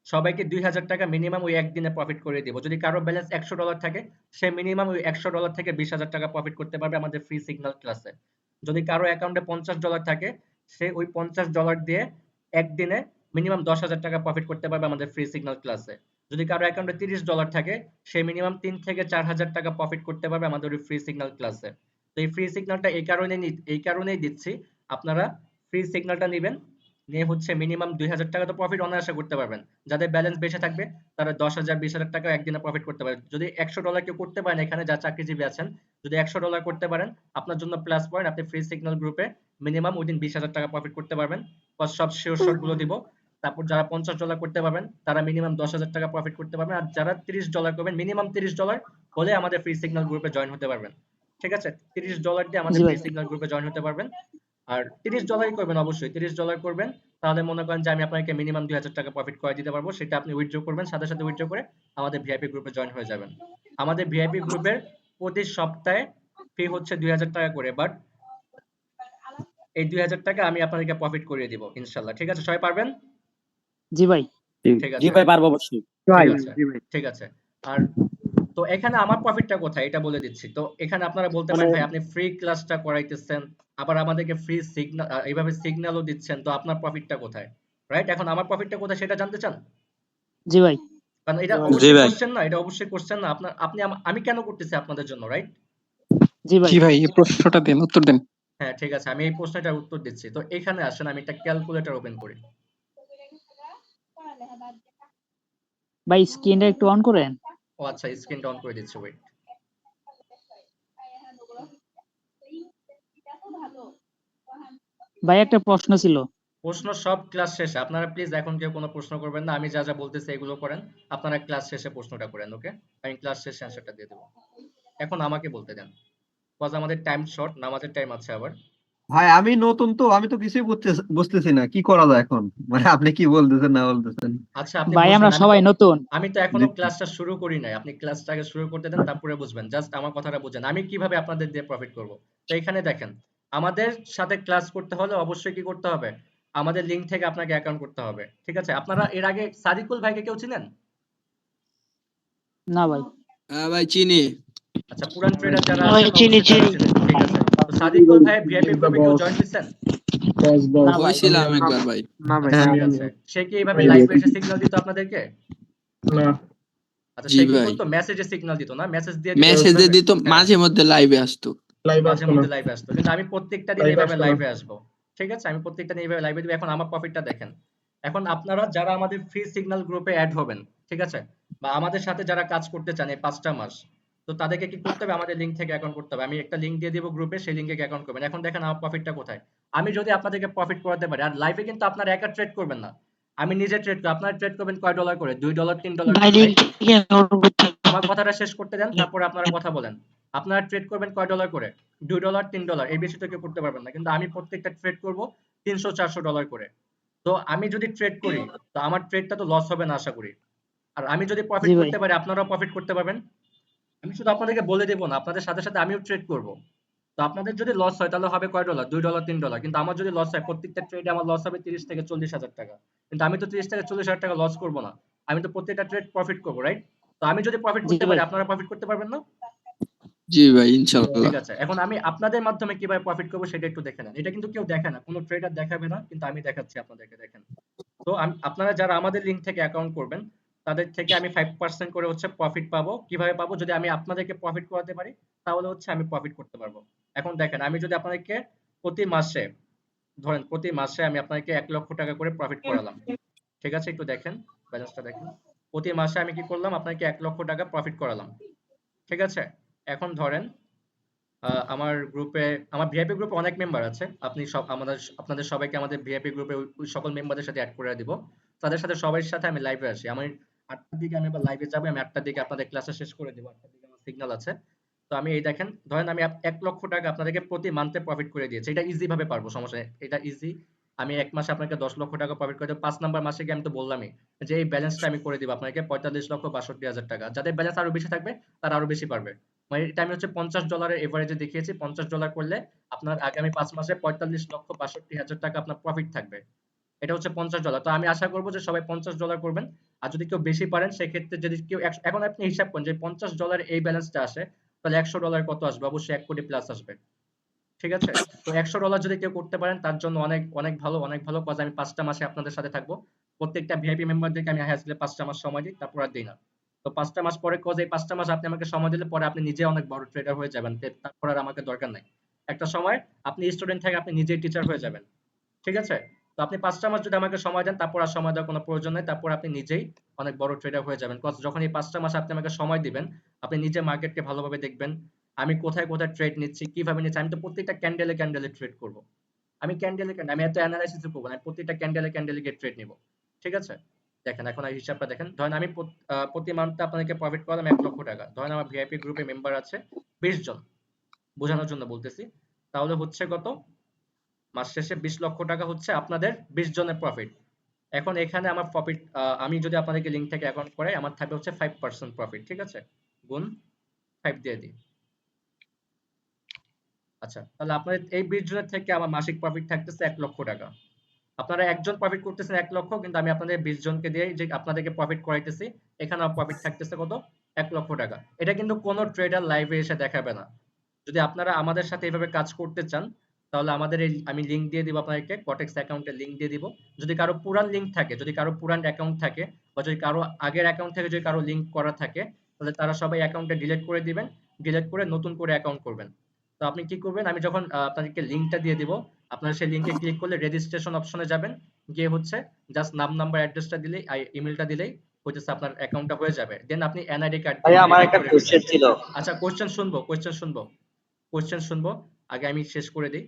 সবাইকে $2000 মিনিমাম ওই একদিনে প্রফিট করে দিব। যদি কারো ব্যালেন্স $100 থাকে, সে মিনিমাম ওই $100 থেকে $20,000 প্রফিট করতে পারবে আমাদের ফ্রি সিগন্যাল ক্লাসে। যদি কারো অ্যাকাউন্টে $50 থাকে, সে ওই $50 দিয়ে একদিনে মিনিমাম $10,000 প্রফিট করতে পারবে আমাদের ফ্রি সিগন্যাল ক্লাসে। যদি কারো অ্যাকাউন্টে $30 থাকে, সে মিনিমাম 3 থেকে 4,000 টাকা প্রফিট করতে পারবে আমাদের ওই ফ্রি সিগন্যাল ক্লাসে। তো এই ফ্রি সিগন্যালটা এই কারণেই দিচ্ছি, আপনারা ফ্রি সিগন্যালটা নিবেন, নিয়ে হচ্ছে মিনিমাম $2,000 তো প্রফিট অনায়াসে করতে পারবেন। যাদের ব্যালেন্স বেশি থাকবে, তারা 10,000 20,000 টাকা একদিনে প্রফিট করতে পারবেন। যদি $100 কেউ করতে পারেন, এখানে যা চাকরিজীবী আছেন, যদি $100 করতে পারেন, আপনার জন্য প্লাস পয়েন্ট। আপনি ফ্রি সিগন্যাল গ্রুপে মিনিমাম ওই দিন 20,000 টাকা প্রফিট করতে পারবেন। সব শিওর শট গুলো দিব। তারপর যারা $50 করতে পারবেন, তারা মিনিমাম 10,000 টাকা প্রফিট করতে পারবেন। আর যারা $30 করবেন, মিনিমাম $30 হলে আমাদের ফ্রি সিগন্যাল গ্রুপে জয়েন হতে পারবেন। ঠিক আছে, $30 দিয়ে আমাদের জি ফ্রি ভাই। সিগন্যাল গ্রুপে জয়েন হতে পারবেন। আর $30 করবেন, অবশ্যই $30 করবেন। তাহলে মনে করেন যে আমি আপনাকে মিনিমাম $2,000 প্রফিট করে দিতে পারবো। সেটা আপনি উইথড্র করবেন, সাথে সাথে উইথড্র করে আমাদের ভিআইপি গ্রুপে জয়েন হয়ে যাবেন। আমাদের ভিআইপি গ্রুপের প্রতি সপ্তাহে ফি হচ্ছে $2,000 করে, বাট এই $2,000 আমি আপনাদেরকে প্রফিট করিয়ে দিব ইনশাল্লাহ। ঠিক আছে, সবাই পারবেন? জি ভাই। ঠিক জি আছে, ভাই, পারবো অবশ্যই। ভাই, ঠিক আছে, জি ভাই। ঠিক আছে। আর তো এখানে আমার প্রফিটটা কোথায় এটা বলে দিচ্ছি। তো এখানে আপনারা বলতে মানে পারেন, ভাই আপনি ফ্রি ক্লাসটা করাইতেছেন, আবার আমাদেরকে ফ্রি সিগন্যাল, এইভাবে সিগন্যালও দিচ্ছেন, তো আপনার প্রফিটটা কোথায়? রাইট? এখন আমার প্রফিটটা কোথায় সেটা জানতে চান? জি ভাই। কারণ এটা জি অবশ্যই ভাই। কোশ্চেন না, এটা অবশ্যই কোশ্চেন না। আমি কেন করতেছি আপনাদের জন্য, রাইট? জি ভাই। জি ভাই, এই প্রশ্নটা দেন, উত্তর দেন। হ্যাঁ, ঠিক আছে, আমি এই প্রশ্নটার উত্তর দিচ্ছি। তো এখানে আসেন, আমি একটা ক্যালকুলেটর ওপেন করি। ভাই স্ক্রিনটা একটু অন করেন। ও আচ্ছা, স্ক্রিনটা অন করে দিচ্ছি, ওয়েট। ভাই একটা প্রশ্ন ছিল। প্রশ্ন সব ক্লাস শেষে। আপনারা প্লিজ এখন কেউ কোনো প্রশ্ন করবেন না। আমি যা যা বলতেছি এগুলো করেন। আপনারা ক্লাস শেষে প্রশ্নটা করেন, ওকে? আমি ক্লাস শেষে অ্যান্সারটা দিয়ে দেবো। এখন আমাকে বলতে দেন, বিকজ আমাদের টাইম শর্ট, নামাজের টাইম আছে আবার। ভাই আমি নতুন তো, আমি তো কিছুই বুঝতেছি না কি করা যায় এখন। মানে আপনি কি বলতেছেন না বলতেছেন। আচ্ছা, আপনি ভাই আমরা বুঝবেন। সবাই নতুন। আমি তো জি এখনো ক্লাসটা শুরু করি নাই। আপনি ক্লাসটা আগে শুরু করতে দেন, তারপরে বুঝবেন। জাস্ট আমার কথাটা বুঝেন, আমি কিভাবে আপনাদের দিয়ে প্রফিট করব। তো এখানে দেখেন, আমাদের সাথে ক্লাস করতে হলে অবশ্যই কি করতে হবে? আমাদের লিংক থেকে আপনাকে অ্যাকাউন্ট করতে হবে। ঠিক আছে? আপনারা এর আগে সাদিকুল ভাইকে কেউ চিনেন? না ভাই। হ্যাঁ ভাই চিনি। আচ্ছা, পুরান ট্রেডার যারা ভাই আছেন চিনি অবশ্যই তারা চিনি। চিনেন। ঠিক আছে, তো সাদিকুল ভাই ভিআইপি গ্রুপে কেউ জয়েন দিচ্ছেন? না ভাই। হয়েছিলাম একবার ভাই। না ভাই। আচ্ছা, ঠিক আছে। সে কি এইভাবে লাইভে এসে সিগন্যাল দিত আপনাদেরকে? আচ্ছা, জি সে কি ভাই, করতো? মেসেজে সিগন্যাল দিত না? মেসেজ দিয়ে দিত মেসেজে এইভাবে? দিত, হ্যাঁ, মাঝে মধ্যে লাইভে আসতো। মাঝে মধ্যে লাইভে আসতো। কিন্তু আমি প্রত্যেকটা দিন এইভাবে লাইভে আসবো। ঠিক আছে, আমি প্রত্যেকটা দিন এইভাবে লাইভে দিব। এখন আমার প্রফিটটা দেখেন। এখন আপনারা যারা আমাদের ফ্রি সিগন্যাল গ্রুপে অ্যাড হবেন, ঠিক আছে, বা আমাদের সাথে যারা কাজ করতে চান এই 5টা মাস, তো তাদেরকে কি করতে হবে? আমাদের লিংক থেকে অ্যাকাউন্ট করতে হবে। আমি একটা লিংক দিয়ে দিব গ্রুপে, সেই লিংকে অ্যাকাউন্ট করবেন। এখন দেখেন আমার প্রফিটটা কোথায়। আমি যদি আপনাদেরকে প্রফিট করাতে পারি, আর লাইভে কিন্তু আপনারা একা ট্রেড করবেন না, আমি নিজে ট্রেড করব। আপনারা ট্রেড করবেন কয় ডলার করে? $2 $3 ভাই করে, লিংক রাইট? থেকে ডাউনলোড করতে হবে। আমার কথাটা শেষ করতে দেন, তারপরে আপনারা কথা বলেন। আপনারা ট্রেড করবেন কয় ডলার করে? $2 $3, এর বেশি তো কেউ করতে পারবেন না। কিন্তু আমি প্রত্যেকটা ট্রেড করব $300 400 করে। তো আমি যদি ট্রেড করি, তো আমার ট্রেডটা তো লস হবে না আশা করি। আর আমি যদি জি প্রফিট ভাই। করতে পারি, আপনারাও প্রফিট করতে পারবেন। আমি শুধু আপনাদেরকে বলে দেবো না, আপনাদের সাথে সাথে আমিও ট্রেড করব। তো আপনাদের যদি লস হয় তাহলে হবে কয় ডলার? $2 $3। কিন্তু আমার যদি লস হয়, প্রত্যেকটা ট্রেডে আমার লস হবে 30 থেকে 40 হাজার টাকা। কিন্তু আমি তো 30 থেকে 40 হাজার টাকা লস করব না। আমি তো প্রত্যেকটা ট্রেড প্রফিট করবো, রাইট? তো আমি যদি প্রফিট জি করতে পারি, ভাই। আপনারা প্রফিট করতে পারবেন না? জি ভাই, ঠিক ইনশাল্লাহ। আছে, এখন আমি আপনাদের মাধ্যমে কিভাবে প্রফিট করবো সেটা একটু দেখে নেন। এটা কিন্তু কেউ দেখে না, কোনো ট্রেডার দেখাবে না, কিন্তু আমি দেখাচ্ছি আপনাদেরকে। দেখেন, তো আপনারা যারা আমাদের লিংক থেকে অ্যাকাউন্ট করবেন, তাদের থেকে আমি 5% করে হচ্ছে প্রফিট পাবো। কিভাবে পাবো? যদি আমি আপনাদেরকে প্রফিট করাতে পারি, তাহলে হচ্ছে আমি প্রফিট করতে পারবো। এখন দেখেন, আমি যদি আপনাদেরকে প্রতি মাসে, ধরেন প্রতি মাসে আমি আপনাদেরকে 1,00,000 টাকা করে প্রফিট করালাম। ঠিক আছে? একটু দেখেন, ব্যালেন্সটা দেখেন। প্রতি মাসে আমি কি করলাম? আপনাকে 1,00,000 টাকা প্রফিট করালাম। ঠিক আছে? এখন ধরেন আমার গ্রুপে, আমার ভিআইপি গ্রুপে অনেক মেম্বার আছে। আপনি সব আপনাদের সবাইকে আমাদের ভিআইপি গ্রুপে ওই সকল মেম্বারদের সাথে অ্যাড করে দিব। তাদের সাথে সবার সাথে আমি লাইভে আসি। আমি 8টার দিকে আমি আবার লাইভে যাবো। আমি 8টার দিকে আপনাদের ক্লাসে শেষ করে দিব। 8টার দিকে আমার সিগন্যাল আছে। তো আমি এই দেখেন, ধরেন আমি 1,00,000 টাকা আপনাদেরকে প্রতি মান্থে প্রফিট করে দিয়েছি। এটা ইজি ভাবে পারবো, সমস্যা নেই। এটা ইজি। আমি 1 মাসে আপনাকে 10,00,000 টাকা প্রফিট করে দেব। 5 নাম্বার মাসে গিয়ে আমি তো বললামই যে এই ব্যালেন্সটা আমি করে দিব আপনাকে 45,62,000 টাকা। যাদের ব্যালেন্স আরো বেশি থাকবে তারা আরো বেশি পারবে। মানে এটা আমি হচ্ছে $50 এভারেজে দেখিয়েছি। $50 করলে আপনার আগামী 5 মাসে 45,62,000 টাকা আপনার প্রফিট থাকবে। এটা হচ্ছে $50। তো আমি আশা করব যে সবাই $50 করবেন। আর যদি কেউ বেশি পারেন, সেক্ষেত্রে যদি কেউ এখন আপনি হিসাব করেন যে $50 এই ব্যালেন্সটা আসে, তাহলে $100 কত আসবে? অবশ্যই 1 কোটি প্লাস আসবে। ঠিক আছে? তো $100 যদি কেউ করতে পারেন, তার জন্য অনেক অনেক ভালো, অনেক ভালো। কজ আমি 5টা মাসে আপনাদের সাথে থাকবো। প্রত্যেকটা ভিআইপি মেম্বারদেরকে আমি হাইয়াস্টলি 5টা মাস সময় দিই, তারপর আর দিই না। তো 5টা মাস পরে, কজ এই 5টা মাস আপনি আমাকে সময় দিলে পরে আপনি নিজে অনেক বড় ট্রেডার হয়ে যাবেন। তারপর আর আমাকে দরকার নাই। একটা সময় আপনি স্টুডেন্ট থেকে আপনি নিজেই টিচার হয়ে যাবেন। ঠিক আছে? তো আপনি 5টা মাস যদি আমাকে সময় দেন, তারপর আর সময় দেওয়ার কোনো প্রয়োজন নেই। তারপর আপনি নিজেই অনেক বড় ট্রেডার হয়ে যাবেন। কজ যখন এই 5টা মাস আপনি আমাকে সময় দিবেন, আপনি নিজে মার্কেটকে ভালোভাবে দেখবেন। আমি কোথায় কোথায় ট্রেড নিচ্ছি, কিভাবে নিচ্ছি। আমি তো প্রত্যেকটা ক্যান্ডেলে ক্যান্ডেলে ট্রেড করব। আমি ক্যান্ডেলে ক্যান্ডেল, আমি এত অ্যানালাইসিস করব না। আমি প্রত্যেকটা ক্যান্ডেলে ক্যান্ডেলে গিয়ে ট্রেড নিব। ঠিক আছে? দেখেন, এখন এই হিসাবটা দেখেন। ধরেন আমি প্রতি মান্থে আপনাদেরকে প্রফিট করলাম 1,00,000 টাকা। ধরেন আমার ভিআইপি গ্রুপে মেম্বার আছে 20 জন। বোঝানোর জন্য বলতেছি। তাহলে হচ্ছে কত? মাস শেষে 20,00,000 টাকা হচ্ছে আপনাদের 20 জনের প্রফিট। এখন এখানে আমার প্রফিট, আমি যদি আপনাদেরকে লিংক থেকে অ্যাকাউন্ট করাই, আমার থাকবে হচ্ছে 5% প্রফিট। ঠিক আছে? গুণ 5 দিয়ে দিই। আচ্ছা, তাহলে আপনাদের এই 20 জনের থেকে আমার মাসিক প্রফিট থাকতেছে 1,00,000 টাকা। আপনারা একজন প্রফিট করতেছেন 1,00,000, কিন্তু আমি আপনাদের 20 জনকে দিয়ে যে আপনাদেরকে প্রফিট করাইতেছি, এখানে আমার প্রফিট থাকতেছে কত? 1,00,000 টাকা। এটা কিন্তু কোনো ট্রেডার লাইভে এসে দেখাবে না। যদি আপনারা আমাদের সাথে এভাবে কাজ করতে চান, তাহলে আমাদের এই আমি লিংক দিয়ে দিব আপনাদেরকে, কটেক্স অ্যাকাউন্টের লিংক দিয়ে দিব। যদি কারো পুরান লিংক থাকে, যদি কারো পুরান অ্যাকাউন্ট থাকে, বা যদি কারো আগের অ্যাকাউন্ট থেকে যদি কারো লিংক করা থাকে, তাহলে তারা সবাই অ্যাকাউন্টটা ডিলিট করে দিবেন। ডিলিট করে নতুন করে অ্যাকাউন্ট করবেন। তো আপনি কি করবেন? আমি যখন আপনাদেরকে লিংকটা দিয়ে দিব, আপনারা সেই লিংকে ক্লিক করলে রেজিস্ট্রেশন অপশনে যাবেন। গিয়ে হচ্ছে জাস্ট নাম, নাম্বার, অ্যাড্রেসটা দিলেই, ইমেলটা দিলেই হচ্ছে আপনার অ্যাকাউন্টটা হয়ে যাবে। দেন আপনি এনআইডি কার্ড দিয়ে ভাইয়া আমার ভেরিফাই একটা করে কোশ্চেন ফেলবেন। ছিল। আচ্ছা, কোয়েশ্চেন শুনবো। আগে আমি শেষ করে দিই।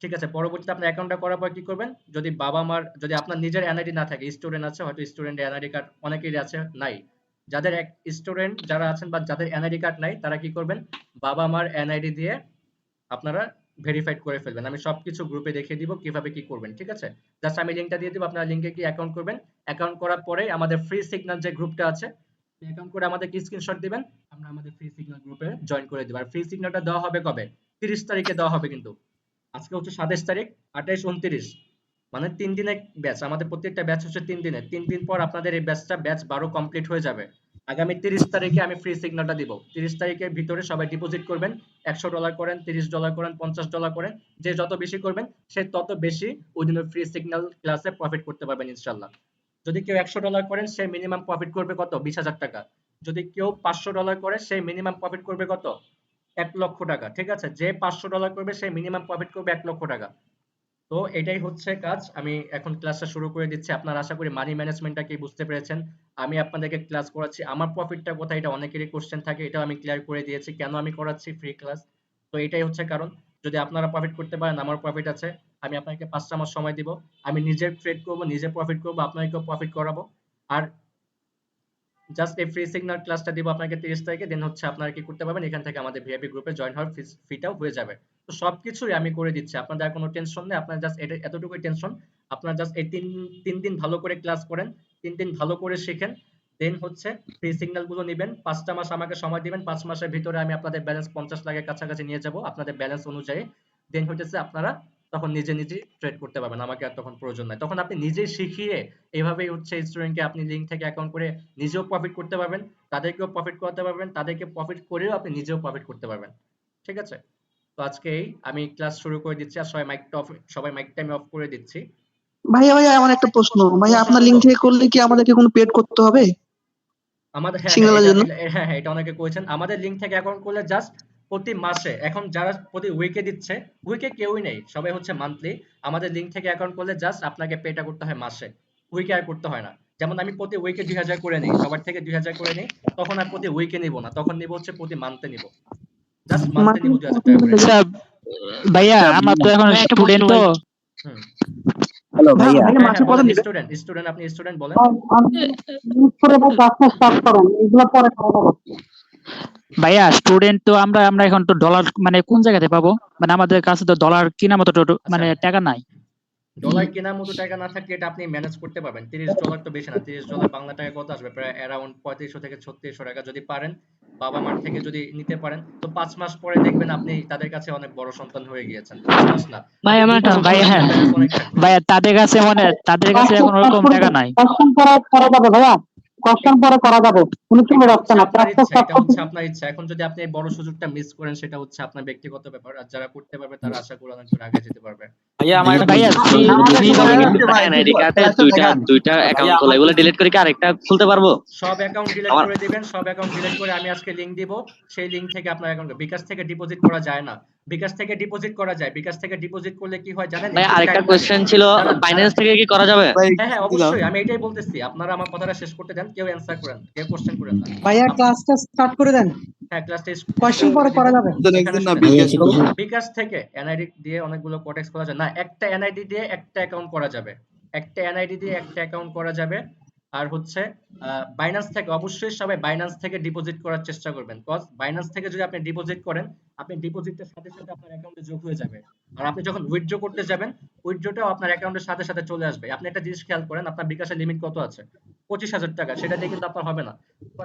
ঠিক আছে? পরবর্তীতে আপনার অ্যাকাউন্টটা করার পর কি করবেন? যদি বাবা-মার, যদি আপনার নিজের এনআইডি না থাকে, স্টুডেন্ট আছে, হয়তো স্টুডেন্টের এনআইডি কার্ড অনেকেরই আছে, নাই। যাদের স্টুডেন্ট যারা আছেন বা যাদের এনআইডি কার্ড নাই, তারা কি করবেন? বাবা-মার এনআইডি দিয়ে আপনারা ভেরিফাইড করে ফেলবেন। আমি সবকিছু গ্রুপে দেখিয়ে দিব কিভাবে কি করবেন। ঠিক আছে? জাস্ট আমি লিংকটা দিয়ে দিব, আপনারা লিংকে গিয়ে অ্যাকাউন্ট করবেন। অ্যাকাউন্ট করার পরে আমাদের ফ্রি সিগন্যাল যে গ্রুপটা আছে, অ্যাকাউন্ট করে আমাদেরকে স্ক্রিনশট দিবেন। আমরা আমাদের ফ্রি সিগন্যাল গ্রুপে জয়েন করে দিব। আর ফ্রি সিগন্যালটা দেওয়া হবে কবে? 30 তারিখে দেওয়া হবে কিন্তু। আজকে হচ্ছে 27 তারিখ, 28, 29, মানে 3 দিনের ব্যাচ। আমাদের প্রত্যেকটা ব্যাচ হচ্ছে 3 দিনের। 3 দিন পর আপনাদের এই ব্যাচটা, ব্যাচ 12 কমপ্লিট হয়ে যাবে। আগামী 30 তারিখে আমি ফ্রি সিগন্যালটা দিব। 30 তারিখের ভিতরে সবাই ডিপোজিট করবেন। $100 করেন, $30 করেন, $50 করেন। যে যত বেশি করবেন, সে তত বেশি ওই দিনের ফ্রি সিগন্যাল ক্লাসে প্রফিট করতে পারবেন ইনশাআল্লাহ। যদি কেউ $100 করেন, সে মিনিমাম প্রফিট করবে কত? 20,000 টাকা। যদি কেউ $500 করে, সে মিনিমাম প্রফিট করবে কত? 1,00,000 টাকা। ঠিক আছে? যে $500 করবে, সে মিনিমাম প্রফিট করবে 1,00,000 টাকা। তো এটাই হচ্ছে কাজ। আমি এখন ক্লাসটা শুরু করে দিচ্ছি। আপনারা আশা করি মানি ম্যানেজমেন্টটা কি বুঝতে পেরেছেন। আমি আপনাদেরকে ক্লাস করাচ্ছি, আমার প্রফিটটা কোথায়, এটা অনেকেরই কোশ্চেন থাকে। এটাও আমি ক্লিয়ার করে দিয়েছি কেন আমি করাচ্ছি ফ্রি ক্লাস। তো এটাই হচ্ছে কারণ। যদি আপনারা প্রফিট করতে পারেন, আমার প্রফিট আছে। আমি আপনাকে 5টা মাস সময় দিব। আমি নিজে ট্রেড করব, নিজে প্রফিট করব, আপনাকেও প্রফিট করাবো। আর জাস্ট এই ফ্রি সিগন্যাল ক্লাসটা দিব আপনাকে 30 তারিখে। দেন হচ্ছে আপনারা কি করতে পারবেন? এখান থেকে আমাদের ভিআইপি গ্রুপে জয়েন হওয়ার ফিটাও হয়ে যাবে। তো সবকিছুই আমি করে দিচ্ছি। আপনাদের আর কোনো টেনশন নেই। আপনার জাস্ট এটা, এতটুকুই টেনশন। আপনারা জাস্ট এই তিন দিন ভালো করে ক্লাস করেন, 3 দিন ভালো করে শিখেন। দেন হচ্ছে ফ্রি সিগন্যাল গুলো নিবেন। 5টা মাস আমাকে সময় দিবেন। 5 মাসের ভিতরে আমি আপনাদের ব্যালেন্স 50 লাখের কাছাকাছি নিয়ে যাব আপনাদের ব্যালেন্স অনুযায়ী। দেন হইতেছে আপনারা তখন নিজে নিজেই ট্রেড করতে পারবেন। আমাকে আর তখন প্রয়োজন নাই। তখন আপনি নিজেই শিখিয়ে এভাবেই হচ্ছে স্টুডেন্টকে আপনি লিংক থেকে অ্যাকাউন্ট করে নিজেও প্রফিট করতে পারবেন, তাদেরকেও প্রফিট করাতে পারবেন, তাদেরকে প্রফিট করেও আপনি নিজেও প্রফিট করতে পারবেন। ঠিক আছে? তো আজকে আমি ক্লাস শুরু করে দিচ্ছি। আর সবাই মাইকটা আমি অফ করে দিচ্ছি। ভাইয়া আমার একটা প্রশ্ন, ভাইয়া প্রশ্ন আপনার লিঙ্ক শুনবো। থেকে করলে কি আমাদেরকে কোনো পেড করতে হবে? আমাদের হ্যাঁ, হ্যাঁ, সিঙ্গেলের এটা জন্য হ্যাঁ, হ্যাঁ, এটা অনেকে করেছেন। আমাদের লিঙ্ক থেকে অ্যাকাউন্ট করলে জাস্ট প্রতি মাসে, এখন যারা প্রতি উইকে দিচ্ছে, উইকে কেউই নেই, সবাই হচ্ছে মান্থলি। আমাদের লিঙ্ক থেকে অ্যাকাউন্ট করলে জাস্ট আপনাকে পেটা করতে হয় মাসে, উইকে আর করতে হয় না। যেমন আমি প্রতি উইকে 2000 করে নিই, সবার থেকে 2000 করে নিই, তখন আর প্রতি উইকে নিব না, তখন নিব হচ্ছে প্রতি মান্থে নিব, জাস্ট মান্থে নিব 2000 টাকা করে। আচ্ছা ভাইয়া, আমার তো এখন ভাই একটা প্রশ্ন স্টুডেন্ট তো। ভাই। হুম, হ্যালো ভাইয়া। হ্যাঁ, হ্যাঁ, বলেন স্টুডেন্ট, আপনি স্টুডেন্ট বলেন। ভাইয়া স্টুডেন্ট তো আমরা আমরা এখন তো ডলার মানে কোন জায়গাতে পাবো? মানে আমাদের কাছে তো ডলার কেনার মতো আচ্ছা, মানে টাকা নাই। ডলার কেনার মতো টাকা না থাকলে এটা আপনি ম্যানেজ করতে পারবেন। $30 তো বেশি না, $30 বাংলা টাকায় কত আসবে? প্রায় অ্যারাউন্ড 3500 থেকে 3600 টাকা। যদি পারেন বাবা মার থেকে যদি নিতে পারেন, তো 5 মাস পরে দেখবেন আপনি তাদের কাছে অনেক বড় সন্তান হয়ে গিয়েছেন। 5 মাস না, ভাই আপনি আমার 2 একটা মাস পরে ভাইয়া দেখবেন ব্যালেন্স অনেক থাকবে। ভাইয়া তাদের কাছে মানে তাদের কাছে এখন ওরকম টাকা নাই। এটা হচ্ছে আপনার ইচ্ছা। এখন যদি আপনি এই বড় সুযোগটা মিস করেন, সেটা হচ্ছে আপনার ব্যক্তিগত ব্যাপার। আর যারা করতে পারবে তারা আশা করি অনেক দূর আগে যেতে পারবে। ভাইয়া আমার একটা ভাইয়া প্রশ্ন। ফ্রি আমাদের ফ্রি সময় ভাবে হয়ে কিন্তু যাচ্ছে ভাই, এনআইডি কার্ডে ক্লাসে দুইটা দেখান। দুইটা অ্যাকাউন্ট খোলা, এগুলো ডিলিট করে কি আরেকটা খুলতে পারবো? সব অ্যাকাউন্ট ডিলিট আমার করে দিবেন, সব অ্যাকাউন্ট ডিলিট করে আমি আজকে লিংক দিব, সেই লিংক থেকে আপনার অ্যাকাউন্ট, বিকাশ থেকে ডিপোজিট করা যায় না। বিকাশ থেকে ডিপোজিট করা যায়, বিকাশ থেকে ডিপোজিট করলে কি হয় জানেন? ভাই একটু আরেকটা টাইম লাগে। কোশ্চেন ছিল, দাঁড়ান দাঁড়ান, বাইন্যান্স থেকে কি করা যাবে? হ্যাঁ, হ্যাঁ, অবশ্যই, আমি এটাই বলতেছি। আপনারা আমার কথাটা শেষ করতে দেন, কেউ অ্যান্সার করেন, কেউ কোশ্চেন করেন না। ভাইয়া আপ- ক্লাসটা স্টার্ট করে দেন, হ্যাঁ, ক্লাসটা কোয়েশ্চেন পরে করা যাবে। এখানে শুনেন, ভাইয়া একটু কিছু বিকাশ থেকে এনআইডি দিয়ে অনেকগুলো কোটেক্স করা যায় না, একটা এনআইডি দিয়ে একটা অ্যাকাউন্ট করা যাবে, একটা এনআইডি দিয়ে একটা অ্যাকাউন্ট করা যাবে। আর হচ্ছে বাইন্যান্স থেকে অবশ্যই সবাই বাইন্যান্স থেকে ডিপোজিট করার চেষ্টা করবেন, কজ বাইন্যান্স থেকে যদি আপনি ডিপোজিট করেন, আপনি ডিপোজিটের সাথে সাথে আপনার অ্যাকাউন্টে যোগ হয়ে যাবে। আর আপনি যখন উইথড্র করতে যাবেন, উইথড্রটাও আপনার অ্যাকাউন্টের সাথে সাথে চলে আসবে। আপনি একটা জিনিস খেয়াল করেন, আপনার বিকাশের লিমিট কত আছে? 25,000 টাকা। সেটা দিয়ে কিন্তু আপনার হবে না,